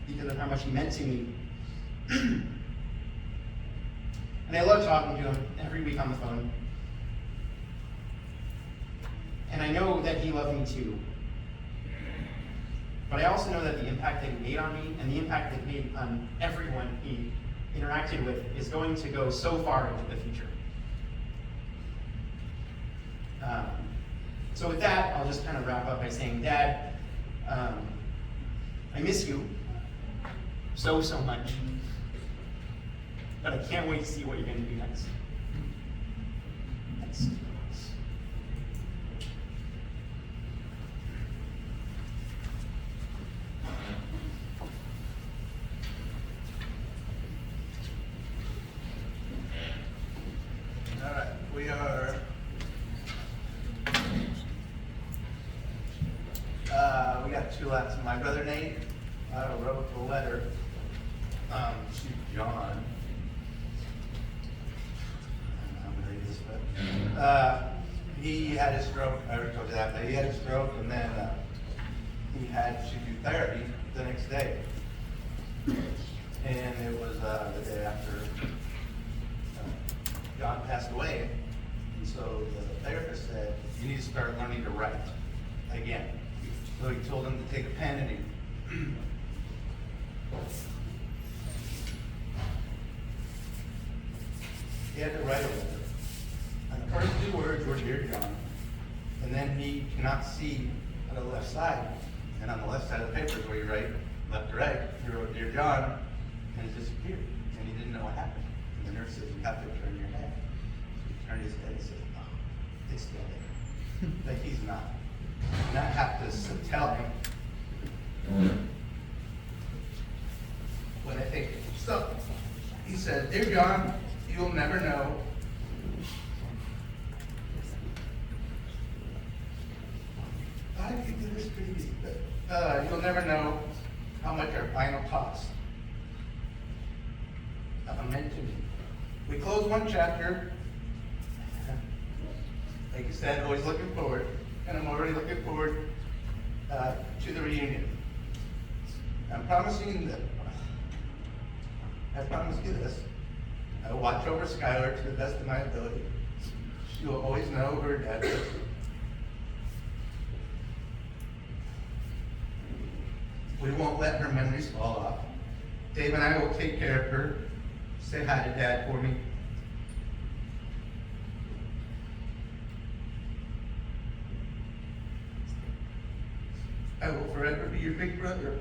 because of how much he meant to me. And I love talking to him every week on the phone. And I know that he loved me too. But I also know that the impact that he made on me and the impact that he made on everyone he interacted with is going to go so far into the future. So with that, I'll just kind of wrap up by saying, Dad, I miss you so much. But I can't wait to see what you're going to do next. Thanks. All right, we are. We got two lots. My brother Nate wrote a letter to John. He had a stroke. I already told you that, but he had a stroke, and then he had to do therapy the next day. And it was the day after John passed away. And so the therapist said, "You need to start learning to write again." So he told him to take a pen and he had to write a letter. And the first two words were "Dear John," and then he cannot see on the left side. And on the left side of the paper is where you write left to right. He wrote "Dear John," and it disappeared. And he didn't know what happened. And the nurse said, "You have to turn your head." So he turned his head and said, "Oh, it's still there." Like he's not. And I have to tell him. When I think, so he said, "Dear John, you'll never know." How did you do this pretty easy? You'll never know how much our final cost meant to me. We close one chapter. Like you said, always looking forward, and I'm already looking forward to the reunion. I'm promising that I promise you this. I will watch over Skylar to the best of my ability. She will always know who her dad is. We won't let her memories fall off. Dave and I will take care of her. Say hi to Dad for me. I will forever be your big brother.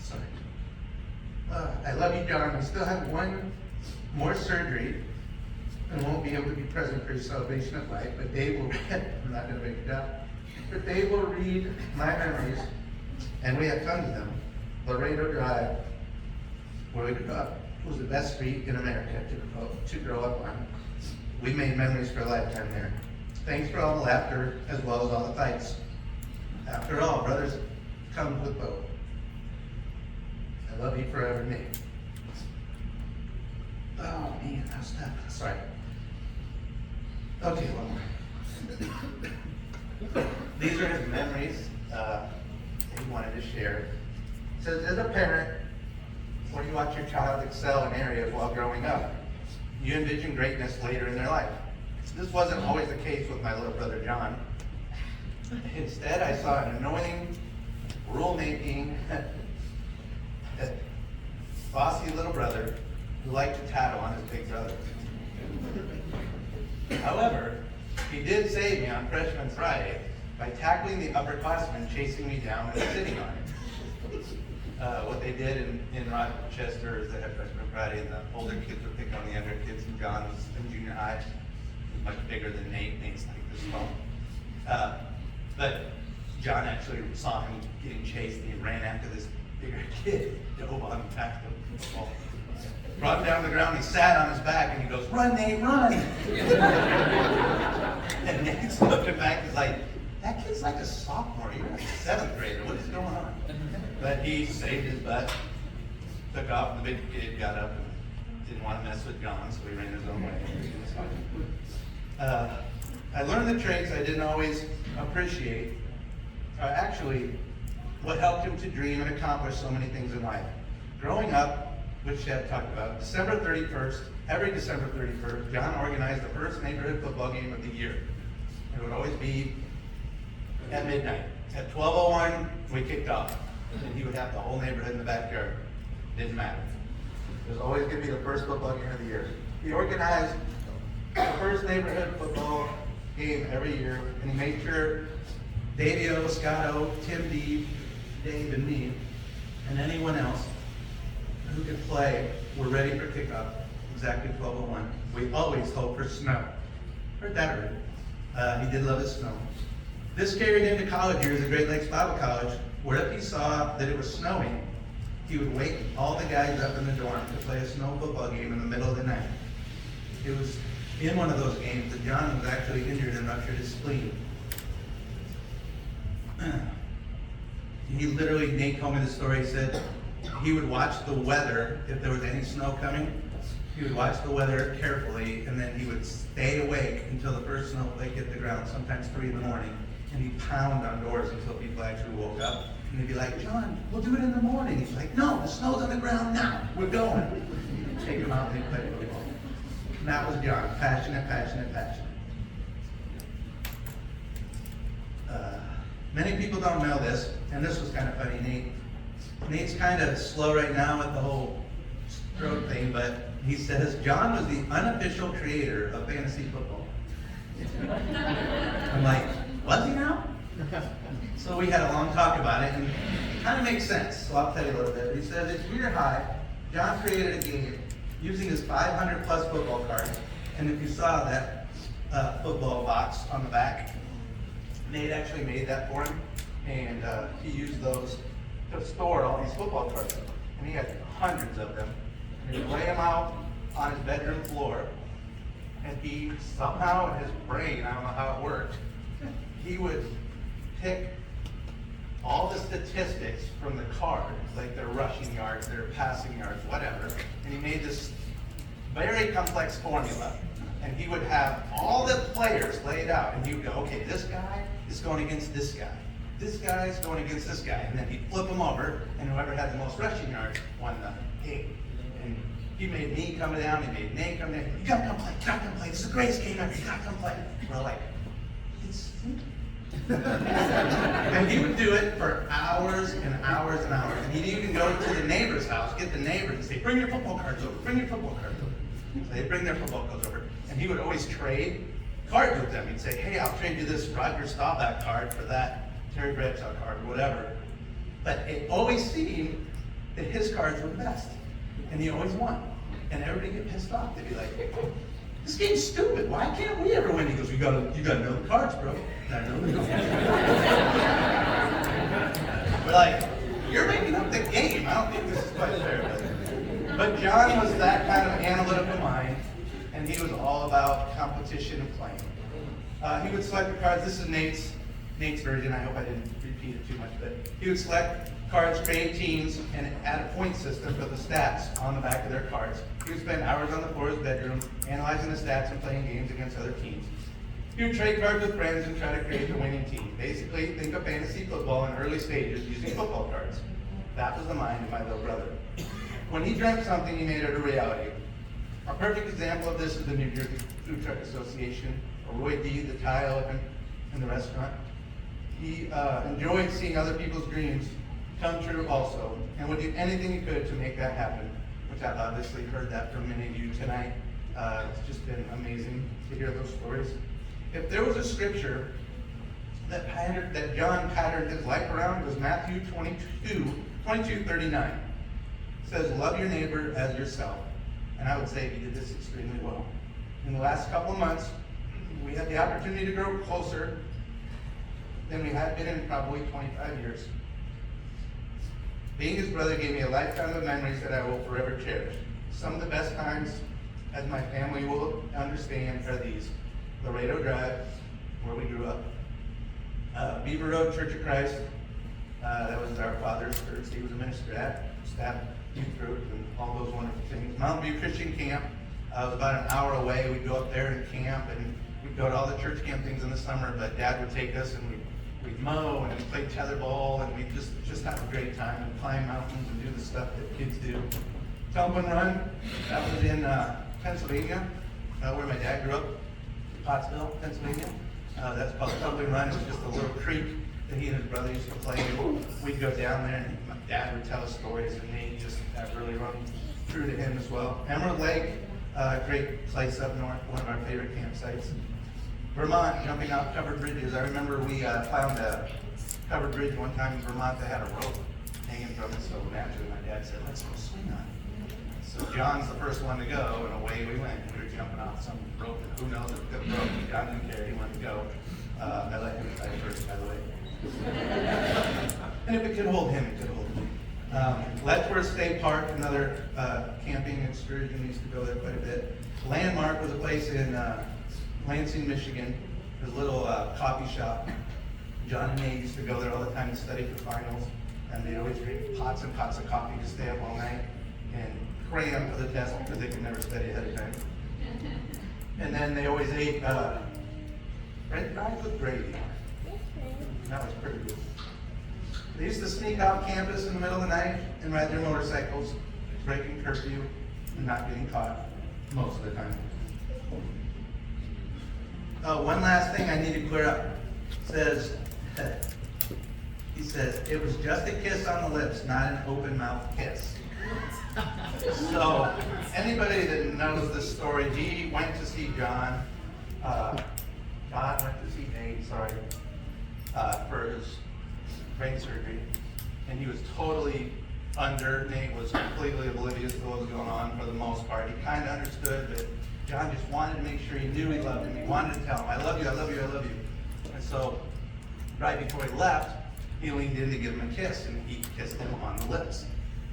Sorry. I love you, John. I still have one more surgery and won't be able to be present for your celebration of life, but Dave will, I'm not going to make it up, but Dave will read my memories, and we have tons of them. Laredo Drive, where we grew up, was the best street in America to grow up on. We made memories for a lifetime there. Thanks for all the laughter, as well as all the fights. After all, brothers come with both. I love you forever, Nate. Oh man, that was tough. Sorry. Okay, one more. These are his memories that he wanted to share. It says, as a parent, when you watch your child excel in areas while growing up, you envision greatness later in their life. This wasn't always the case with my little brother John. Instead, I saw an annoying, rule-making, bossy little brother who liked to tattle on his big brother. However, he did save me on Freshman Friday by tackling the upperclassman chasing me down and sitting on him. What they did in Rochester is they had Freshman Friday, and the older kids would pick on the younger kids, and John was in junior high. He was much bigger than Nate. Nate's like this small. But John actually saw him getting chased, and he ran after this bigger kid, dove on him, tackled him, brought him down to the ground. He sat on his back, and he goes, "Run, Nate, run!" And Nate's looking back, he's like, "That kid's like a sophomore. You're like a 7th grader. What is going on?" But he saved his butt, took off. The big kid got up and didn't want to mess with John, so he ran his own way. I learned the traits I didn't always appreciate. Actually, what helped him to dream and accomplish so many things in life. Growing up, which Chad talked about, December 31st, every December 31st, John organized the first neighborhood football game of the year. It would always be at midnight. At 12:01, we kicked off. And he would have the whole neighborhood in the backyard. Didn't matter. It was always going to be the first football game of the year. He organized the first neighborhood football game every year, and he made sure Davio, Scotto, Tim D, Dave, and me, and anyone else who could play were ready for kickoff exactly 12:01. We always hoped for snow. Heard that already. He did love his snow. This carried into college years at Great Lakes Bible College, where if he saw that it was snowing, he would wake all the guys up in the dorm to play a snow football game in the middle of the night. It was in one of those games that John was actually injured and ruptured his spleen. He literally, Nate told me the story, he said he would watch the weather, if there was any snow coming, he would watch the weather carefully, and then he would stay awake until the first snowflake hit the ground, sometimes 3 in the morning, and he'd pound on doors until people actually woke up, and they'd be like, "John, we'll do it in the morning." He's like, "No, the snow's on the ground now, we're going." He'd take him out and they'd play football. And that was John, passionate, passionate, passionate. Many people don't know this, and this was kind of funny. Nate's kind of slow right now with the whole stroke thing, but he says John was the unofficial creator of fantasy football. I'm like, was he now? So we had a long talk about it, and it kind of makes sense, so I'll tell you a little bit. He says in junior high, John created a game using his 500 plus football cards, and if you saw that football box on the back, Nate actually made that for him, and he used those to store all these football cards. And he had hundreds of them. And he'd lay them out on his bedroom floor, and he somehow in his brain, I don't know how it worked, he would pick all the statistics from the card, like their rushing yards, their passing yards, whatever, and he made this very complex formula. And he would have all the players laid out, and he would go, okay, this guy is going against this guy. This guy is going against this guy. And then he'd flip them over, and whoever had the most rushing yards won the game. And He made me come down, he made Nate come down. You gotta come play, you gotta come play. This is the greatest game ever, you gotta come play. We're like, it's and he would do it for hours and hours and hours. And he'd even go to the neighbor's house, get the neighbors and say, bring your football cards over, bring your football cards over. So they'd bring their football cards over. And he would always trade cards with them. He'd say, hey, I'll trade you this Roger Staubach card for that Terry Bradshaw card, or whatever. But it always seemed that his cards were the best. And he always won. And everybody get pissed off. They'd be like, this game's stupid. Why can't we ever win? He goes, you gotta know the cards, bro. I know the cards. We're like, you're making up the game. I don't think this is quite fair. But Jon was that kind of analytical mind, and he was all about competition and playing. He would select the cards. This is Nate's version. I hope I didn't repeat it too much, but he would select cards, create teams, and add a point system for the stats on the back of their cards. He would spend hours on the floor of his bedroom analyzing the stats and playing games against other teams. He would trade cards with friends and try to create the winning team. Basically, think of fantasy football in early stages using football cards. That was the mind of my little brother. When he dreamt something, he made it a reality. A perfect example of this is the New Jersey Food Truck Association, or Roy D., the Thai elephant in the restaurant. He enjoyed seeing other people's dreams come true also, and would do anything he could to make that happen, which I've obviously heard that from many of you tonight. It's just been amazing to hear those stories. If there was a scripture that Jon patterned his life around, it was Matthew 22:39. It says, love your neighbor as yourself. And I would say he did this extremely well. In the last couple of months, we had the opportunity to grow closer than we had been in probably 25 years. Being his brother gave me a lifetime of memories that I will forever cherish. Some of the best times, as my family will understand, are these. Laredo Drive, where we grew up. Beaver Road Church of Christ, that was our father's church. He was a minister at, staff youth group, and all those wonderful things. Mountain View Christian Camp, was about an hour away. We'd go up there and camp, and we'd go to all the church camp things in the summer, but Dad would take us, and we'd mow, and we'd play tetherball, and we'd just have a great time, and climb mountains, and do the stuff that kids do. Tump and Run, that was in Pennsylvania, where my dad grew up. Pottsville, Pennsylvania. That's called Tump and Run. It was just a little creek that he and his brother used to play in. We'd go down there, and my dad would tell us stories, and they just have really run true to him as well. Emerald Lake, great place up north, one of our favorite campsites. Vermont, jumping off covered bridges. I remember we found a covered bridge one time in Vermont that had a rope hanging from it, so naturally my dad said, let's go swing on it. So John's the first one to go, and away we went. We were jumping off some rope, and who knows if it broke. John didn't care, he wanted to go. I let him try first, by the way. And if it could hold him, it could hold me. Letchworth State Park, another camping excursion, we used to go there quite a bit. Landmark was a place in Lansing, Michigan. There's a little coffee shop. John and Nate used to go there all the time to study for finals, and they'd always drink pots and pots of coffee to stay up all night and cram for the test because they could never study ahead of time. And then they always ate French fries with gravy. That was pretty good. They used to sneak off campus in the middle of the night and ride their motorcycles, breaking curfew and not getting caught most of the time. One last thing I need to clear up. He says, it was just a kiss on the lips, not an open mouth kiss. So, anybody that knows this story, he went to see Jon. John went to see Nate, for his brain surgery. And he was totally under. Nate was completely oblivious to what was going on for the most part. He kind of understood, but Jon just wanted to make sure he knew he loved him. He wanted to tell him, I love you, I love you, I love you. And so, right before he left, he leaned in to give him a kiss, and he kissed him on the lips.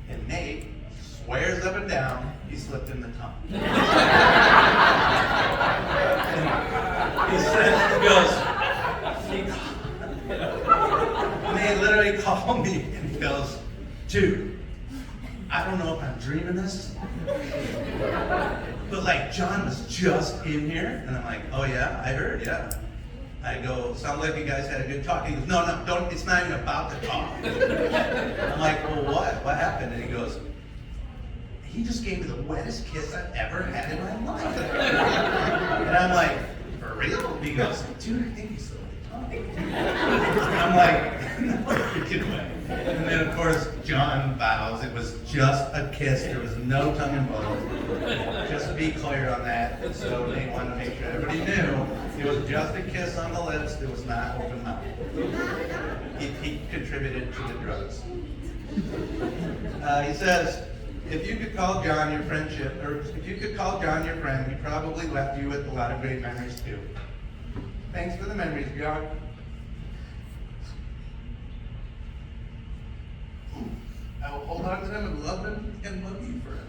And Nate swears up and down he slipped in the tongue. He says, Nate literally called me and he goes, dude, I don't know if I'm dreaming this, but like Jon was just in here. And I'm like, oh yeah, I heard, yeah. I go, sounds like you guys had a good talk. He goes, no, don't, it's not even about the talk. I'm like, well, what happened? And he goes, he just gave me the wettest kiss I've ever had in my life. And I'm like, for real? He goes, dude, I think he's so and I'm like, no, you're kidding me. And then of course, Jon vows it was just a kiss. There was no tongue involved. Just to be clear on that. So they wanted to make sure everybody knew it was just a kiss on the lips. It was not open mouth. He contributed to the drugs. He says, if you could call Jon your friendship, or if you could call Jon your friend, he probably left you with a lot of great memories too. Thanks for the memories, Jon. I will hold on to them and love them and love you forever.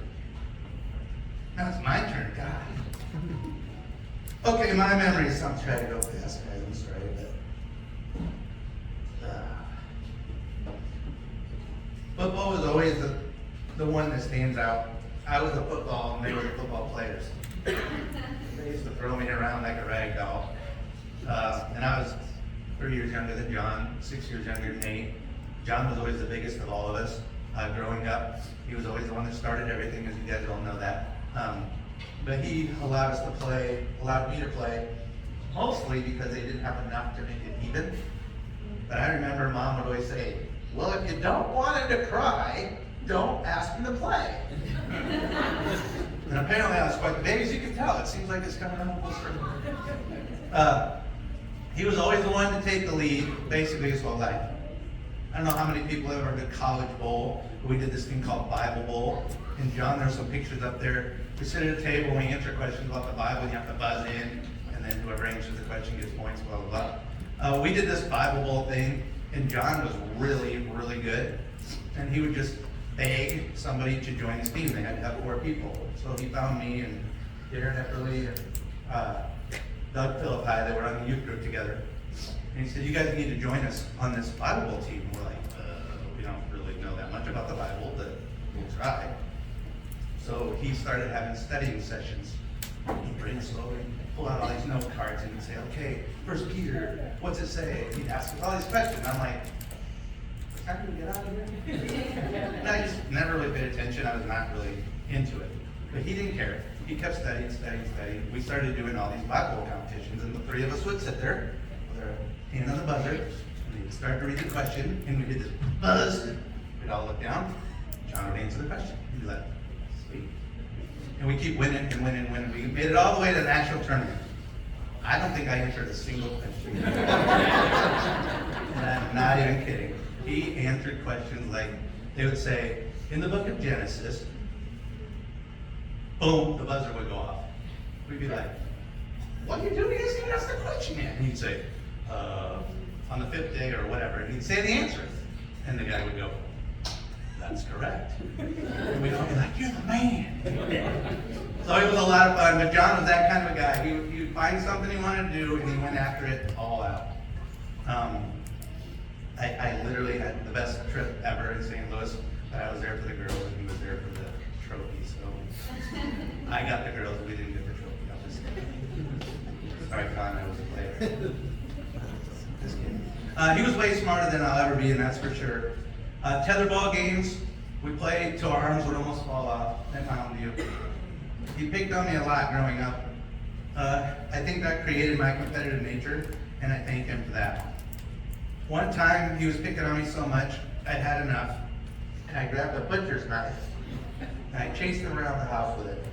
Now it's my turn, God. Okay, my memories. I'm trying to go fast, guys. I'm sorry, but football was always the one that stands out. I was a football, and they were the football players. They used to throw me around like a rag doll. And I was 3 years younger than Jon, 6 years younger than Nate. Jon was always the biggest of all of us. Growing up, he was always the one that started everything, as you guys all know that. But he allowed me to play, mostly because they didn't have enough to make it even. But I remember Mom would always say, well, if you don't want him to cry, don't ask him to play. And apparently I was quite the baby, as you can tell. It seems like it's coming on full circle. He was always the one to take the lead, basically his whole life. I don't know how many people have ever heard of College Bowl. We did this thing called Bible Bowl. And Jon, there's some pictures up there. We sit at a table and we answer questions about the Bible. You have to buzz in, and then whoever answers the question gets points, blah, blah, blah. We did this Bible Bowl thing, and Jon was really, really good. And he would just beg somebody to join his team. They had to have 4 people. So he found me and Darren Epperly and Doug Philippi. They were on the youth group together. And he said, you guys need to join us on this Bible Bowl team. We're like, we don't really know that much about the Bible, but we'll try. So he started having studying sessions. He'd bring us over and pull out all these note cards and he'd say, okay, 1 Peter, what's it say? And he'd ask us all these questions. I'm like, what time do we get out of here? And I just never really paid attention. I was not really into it. But he didn't care. He kept studying. We started doing all these Bible Bowl competitions, and the 3 of us would sit there with our hand on the buzzer, and we'd start to read the question, and we did this buzz. We'd all look down. Jon would answer the question. He'd be like, sweet. And we keep winning and winning and winning. We made it all the way to the national tournament. I don't think I answered a single question. And I'm not even kidding. He answered questions like, they would say, in the book of Genesis, boom, the buzzer would go off. We'd be like, what are you doing? You guys didn't ask the question yet. And he'd say, on the 5th day or whatever. And he'd say the answer. And the guy would go, that's correct. And we'd all be like, you're the man. So it was a lot of fun. But Jon was that kind of a guy. He would find something he wanted to do, and he went after it all out. I literally had the best trip ever in St. Louis. But I was there for the girls, and he was there for the trophy. So I got the girls, we didn't get the trophy. I was just kidding. Sorry, Con, I was a player. Just kidding. He was way smarter than I'll ever be, and that's for sure. Tetherball games, we played till our arms would almost fall off at Mountain View. He picked on me a lot growing up. I think that created my competitive nature, and I thank him for that. One time, he was picking on me so much, I had enough, and I grabbed a butcher's knife, and I chased him around the house with it.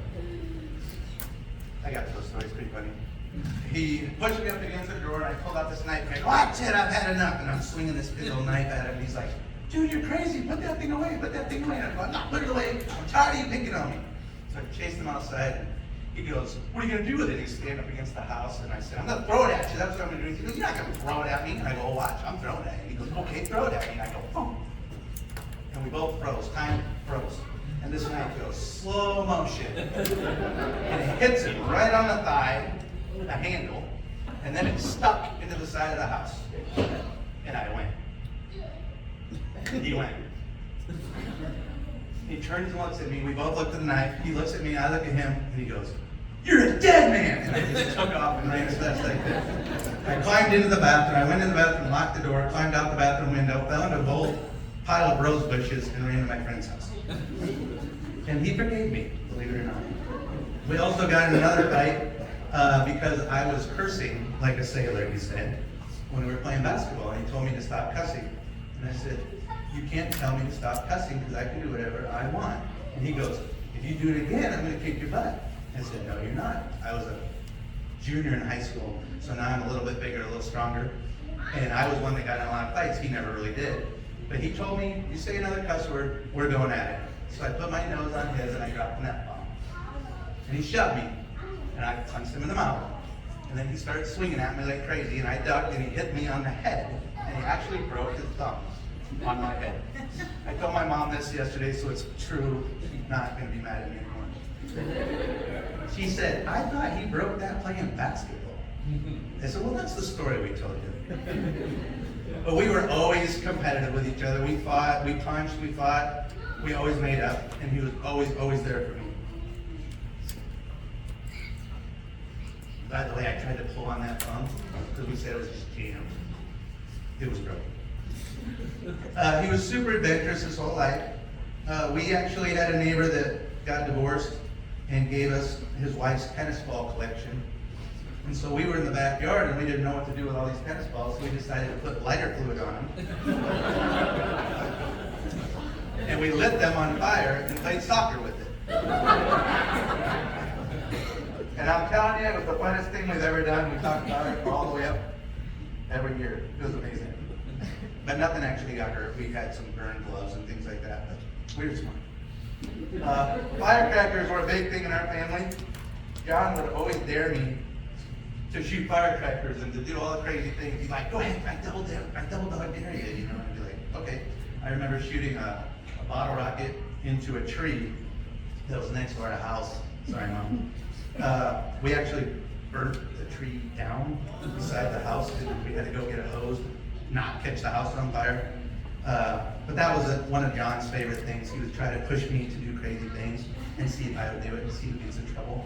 I got those stories pretty funny. He pushed me up against the door, and I pulled out this knife, and I go, that's it, I've had enough. And I'm swinging this big old knife at him, and he's like, dude, you're crazy, put that thing away, put that thing away. And I go, no, put it away, I'm tired of you picking on me. So I chased him outside, and he goes, what are you gonna do with it? He's standing up against the house, and I said, I'm gonna throw it at you, that's what I'm gonna do. He goes, you're not gonna throw it at me. And I go, oh, watch, I'm throwing it at you. He goes, okay, throw it at me. And I go, boom. And we both froze, time froze. And this knife goes slow motion. And it hits him right on the thigh, the handle, and then it stuck into the side of the house. And I went. He went. He turns and looks at me. We both looked at the knife. He looks at me, I look at him, and he goes, you're a dead man! And I just took off and ran as fast as I could. I climbed into the bathroom. I went in the bathroom, locked the door, climbed out the bathroom window, fell into a old pile of rose bushes, and ran to my friend's house. And he forgave me, believe it or not. We also got in another fight because I was cursing like a sailor, he said, when we were playing basketball. And he told me to stop cussing. And I said, you can't tell me to stop cussing because I can do whatever I want. And he goes, if you do it again, I'm going to kick your butt. I said, no, you're not. I was a junior in high school, so now I'm a little bit bigger, a little stronger. And I was one that got in a lot of fights. He never really did. But he told me, you say another cuss word, we're going at it. So I put my nose on his and I dropped an F-bomb. And he shoved me. And I punched him in the mouth. And then he started swinging at me like crazy, and I ducked and he hit me on the head. And he actually broke his thumb on my head. I told my mom this yesterday, so it's true. She's not going to be mad at me anymore. She said, I thought he broke that playing basketball. I said, well, that's the story we told you. But we were always competitive with each other. We fought, we punched, we fought. We always made up, and he was always there for me. By the way, I tried to pull on that thumb because we said it was just jammed. It was broken. He was super adventurous his whole life. We actually had a neighbor that got divorced and gave us his wife's tennis ball collection. And so we were in the backyard and we didn't know what to do with all these tennis balls, so we decided to put lighter fluid on them. And we lit them on fire and played soccer with it. And I'm telling you, it was the funnest thing we've ever done. We talked about it all the way up every year. It was amazing. But nothing actually got hurt. We had some burned gloves and things like that, but we were smart. Firecrackers were a big thing in our family. John would always dare me to shoot firecrackers and to do all the crazy things. He's like, go ahead, I double dog dare you, you know, and I'd be like, okay. I remember shooting a bottle rocket into a tree that was next to our house. Sorry, Mom. We actually burnt the tree down beside the house, and we had to go get a hose, not catch the house on fire. But that was one of John's favorite things. He would try to push me to do crazy things and see if I would do it and see who gets in trouble.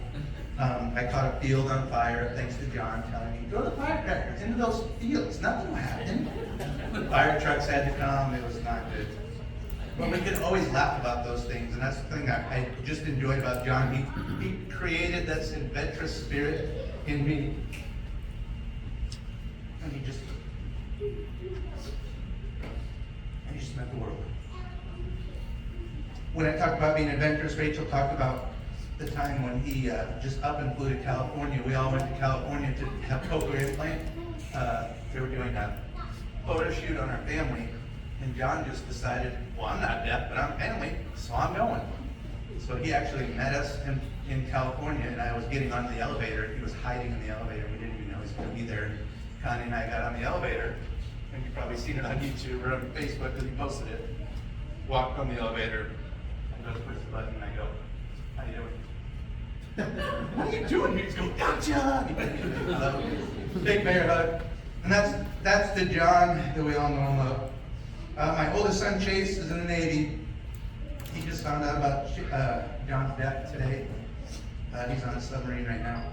I caught a field on fire thanks to John telling me, throw the firecrackers into those fields, nothing will happen. Fire trucks had to come, it was not good. But we could always laugh about those things, and that's the thing I just enjoyed about John. He created this adventurous spirit in me. And he just meant the world. When I talked about being adventurous, Rachel talked about the time when he just up and flew to California. We all went to California to have cochlear implant. They were doing a photo shoot on our family, and John just decided, well, I'm not deaf, but I'm family, so I'm going. So he actually met us in California, and I was getting on the elevator. He was hiding in the elevator. We didn't even know he was going to be there. And Connie and I got on the elevator, and you've probably seen it on YouTube or on Facebook because he posted it. Walked on the elevator, I go to push the button, and I go, how you doing? What are you doing? He just goes, gotcha! Big bear hug. And that's the John that we all know and love. My oldest son, Chase, is in the Navy. He just found out about John's death today. He's on a submarine right now.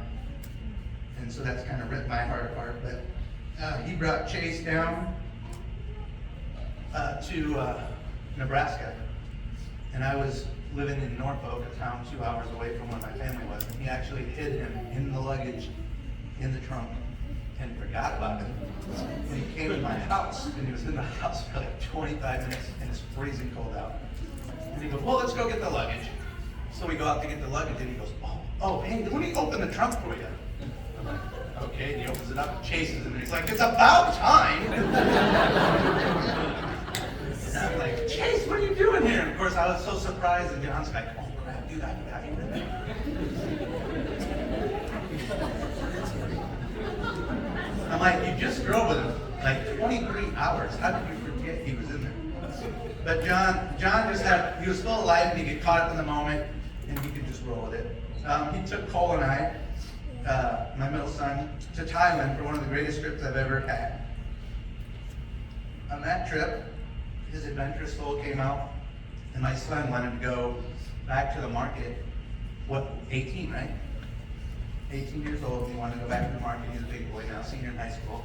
And so that's kind of ripped my heart apart. But he brought Chase down to Nebraska. And I was living in Norfolk, a town 2 hours away from where my family was. And he actually hid him in the luggage, in the trunk, and forgot about him. And he came to my house, and he was in the house for like 25 minutes, and it's freezing cold out. And he goes, well, let's go get the luggage. So we go out to get the luggage, and he goes, oh, hey, let me open the trunk for you. I'm like, okay, and he opens it up and chases him, and he's like, it's about time. And I'm like, Chase, what are you doing here? And of course, I was so surprised, and John's like, oh crap, dude, I forgot you were there. I'm like, you just drove with him like 23 hours. How did you forget he was in there? But John just he was full of life, and he could caught up in the moment, and he could just roll with it. He took Cole and I, my middle son, to Thailand for one of the greatest trips I've ever had. On that trip, his adventurous soul came out, and my son wanted to go back to the market. 18, right? 18 years old, he wanted to go back to the market. He's a big boy now, senior in high school.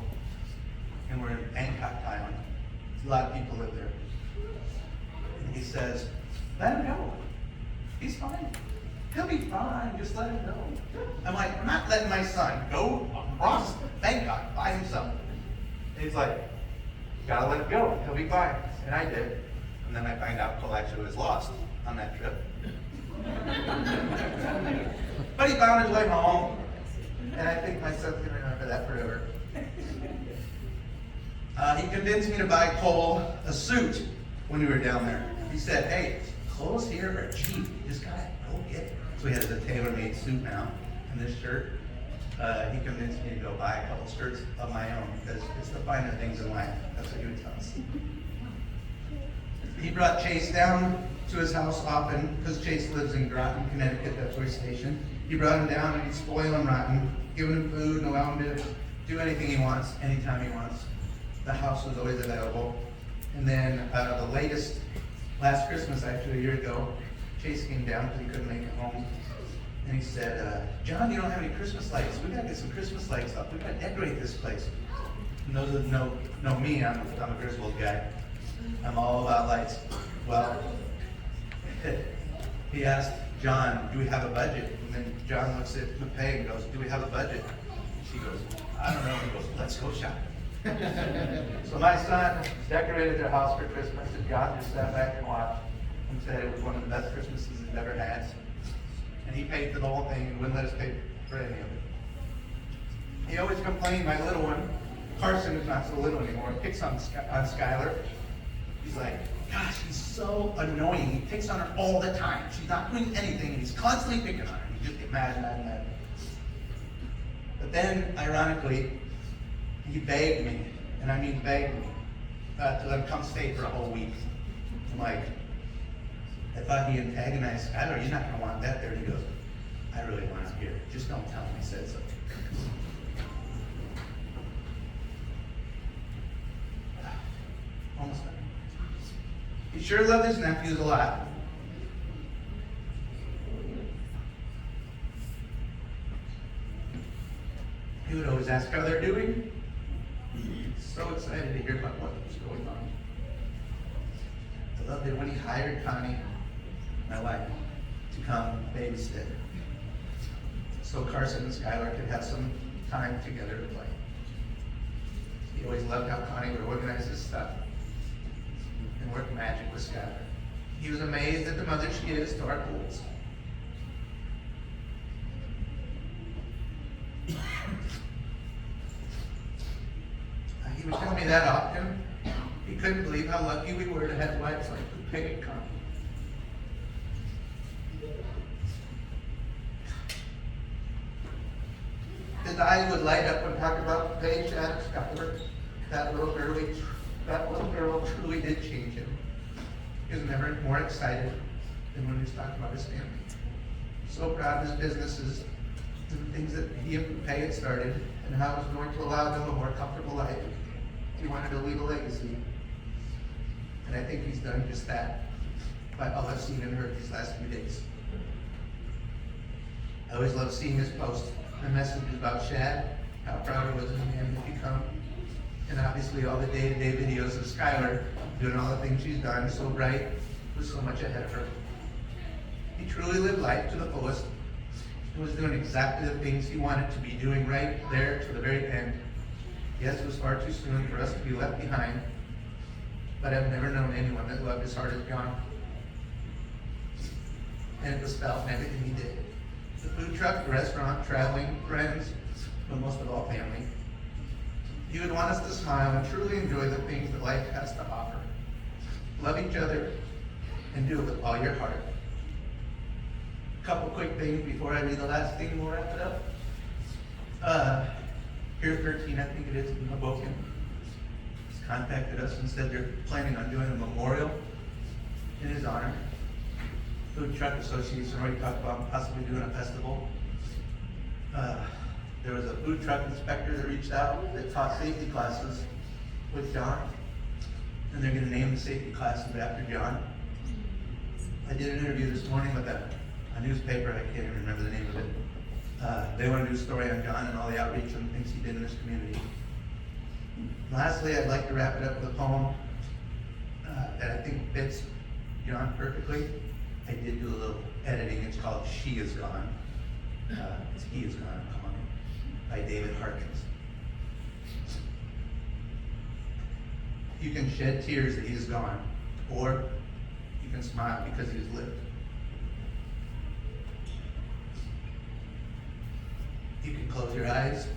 And we're in Bangkok, Thailand. A lot of people live there. And he says, let him go. He's fine. He'll be fine, just let him go. I'm like, I'm not letting my son go across Bangkok by himself. And he's like, gotta let him go, he'll be fine. And I did. And then I find out Cole actually was lost on that trip. But he found his way home. And I think my son's gonna remember that forever. He convinced me to buy Cole a suit when we were down there. He said, hey, clothes here are cheap. You just gotta go get it. So he has a tailor-made suit now and this shirt. He convinced me to go buy a couple shirts of my own because it's the finer things in life. That's what he would tell us. He brought Chase down to his house often because Chase lives in Groton, Connecticut. That's where he's stationed. He brought him down and he'd spoil him rotten, giving him food and allow him to do anything he wants, anytime he wants. The house was always available. And then the latest, last Christmas, actually a year ago, Chase came down because he couldn't make it home. And he said, John, you don't have any Christmas lights. We gotta get some Christmas lights up. We gotta decorate this place. And those that know me, I'm a Griswold guy. I'm all about lights. Well, he asked John, do we have a budget? And then John looks at Lupe and goes, do we have a budget? And she goes, I don't know. And he goes, let's go shopping. So my son decorated their house for Christmas, and John just sat back and watched and said it was one of the best Christmases he's ever had. And he paid for the whole thing and wouldn't let us pay for any of it. He always complained, my little one, Carson is not so little anymore, picks on Skylar. He's like, gosh, he's so annoying. He picks on her all the time. She's not doing anything, and he's constantly picking on her. You just imagine that. But then, ironically, he begged me, and I mean begged me, to let him come stay for a whole week. I'm like, I thought he antagonized Skylar. You're not going to want that there. And he goes, I really want him here. Just don't tell him I said so. Almost done. He sure loved his nephews a lot. He would always ask how they're doing. So excited to hear about what was going on. I loved it when he hired Connie, my wife, to come babysit. So Carson and Skylar could have some time together to play. He always loved how Connie would organize his stuff and work magic with Skylar. He was amazed at the mother she is to our pools. He would tell me that often. He couldn't believe how lucky we were to have wives like Lupe and Connie. His eyes would light up when talking about Lupe, Chad, and Skylar. That little girl truly did change him. He was never more excited than when he was talking about his family. So proud of his businesses and the things that he and Lupe had started and how it was going to allow them a more comfortable life. He wanted to leave a legacy. And I think he's done just that by all I've seen and heard these last few days. I always love seeing his posts and messages about Shad, how proud he was of the man he's become, and obviously all the day-to-day videos of Skylar doing all the things she's done, so bright, with so much ahead of her. He truly lived life to the fullest. He was doing exactly the things he wanted to be doing right there to the very end. Yes, it was far too soon for us to be left behind, but I've never known anyone that loved as hard as Jon. And it was felt in everything he did. The food truck, the restaurant, traveling, friends, but most of all family. He would want us to smile and truly enjoy the things that life has to offer. Love each other and do it with all your heart. A couple quick things before I read the last thing and we'll wrap it up. Pier 13, I think it is, in Hoboken, has contacted us and said they're planning on doing a memorial in his honor. Food Truck Association already talked about possibly doing a festival. There was a food truck inspector that reached out that taught safety classes with Jon, and they're going to name the safety classes after Jon. I did an interview this morning with a newspaper, I can't even remember the name of it. They want to do a story on Jon and all the outreach and things he did in this community. Lastly, I'd like to wrap it up with a poem that I think fits Jon perfectly. I did do a little editing. It's called She Is Gone. It's He Is Gone, I'm calling it, by David Harkins. You can shed tears that he is gone, or you can smile because he has lived. You can close your eyes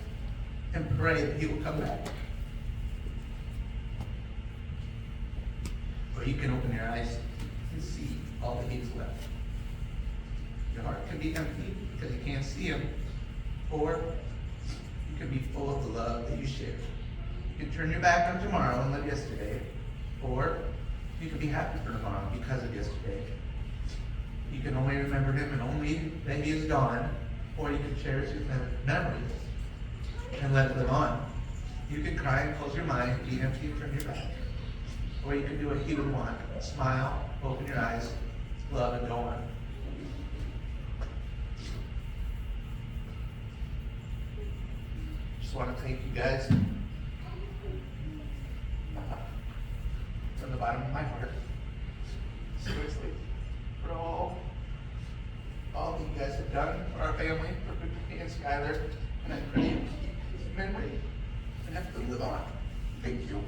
and pray that he will come back. Or you can open your eyes and see all that he's left. Your heart can be empty because you can't see him, or you can be full of the love that you share. You can turn your back on tomorrow and live yesterday, or you can be happy for tomorrow because of yesterday. You can only remember him and only that he is gone, or you can cherish his memories and let it live on. You can cry and close your mind, be empty and turn your back. Or you can do what he would want, smile, open your eyes, love, and go on. Just want to thank you guys from the bottom of my heart, seriously, for all that you guys have done for our family, for me and Skylar, and I pray you keep his memory and have to live on. Thank you.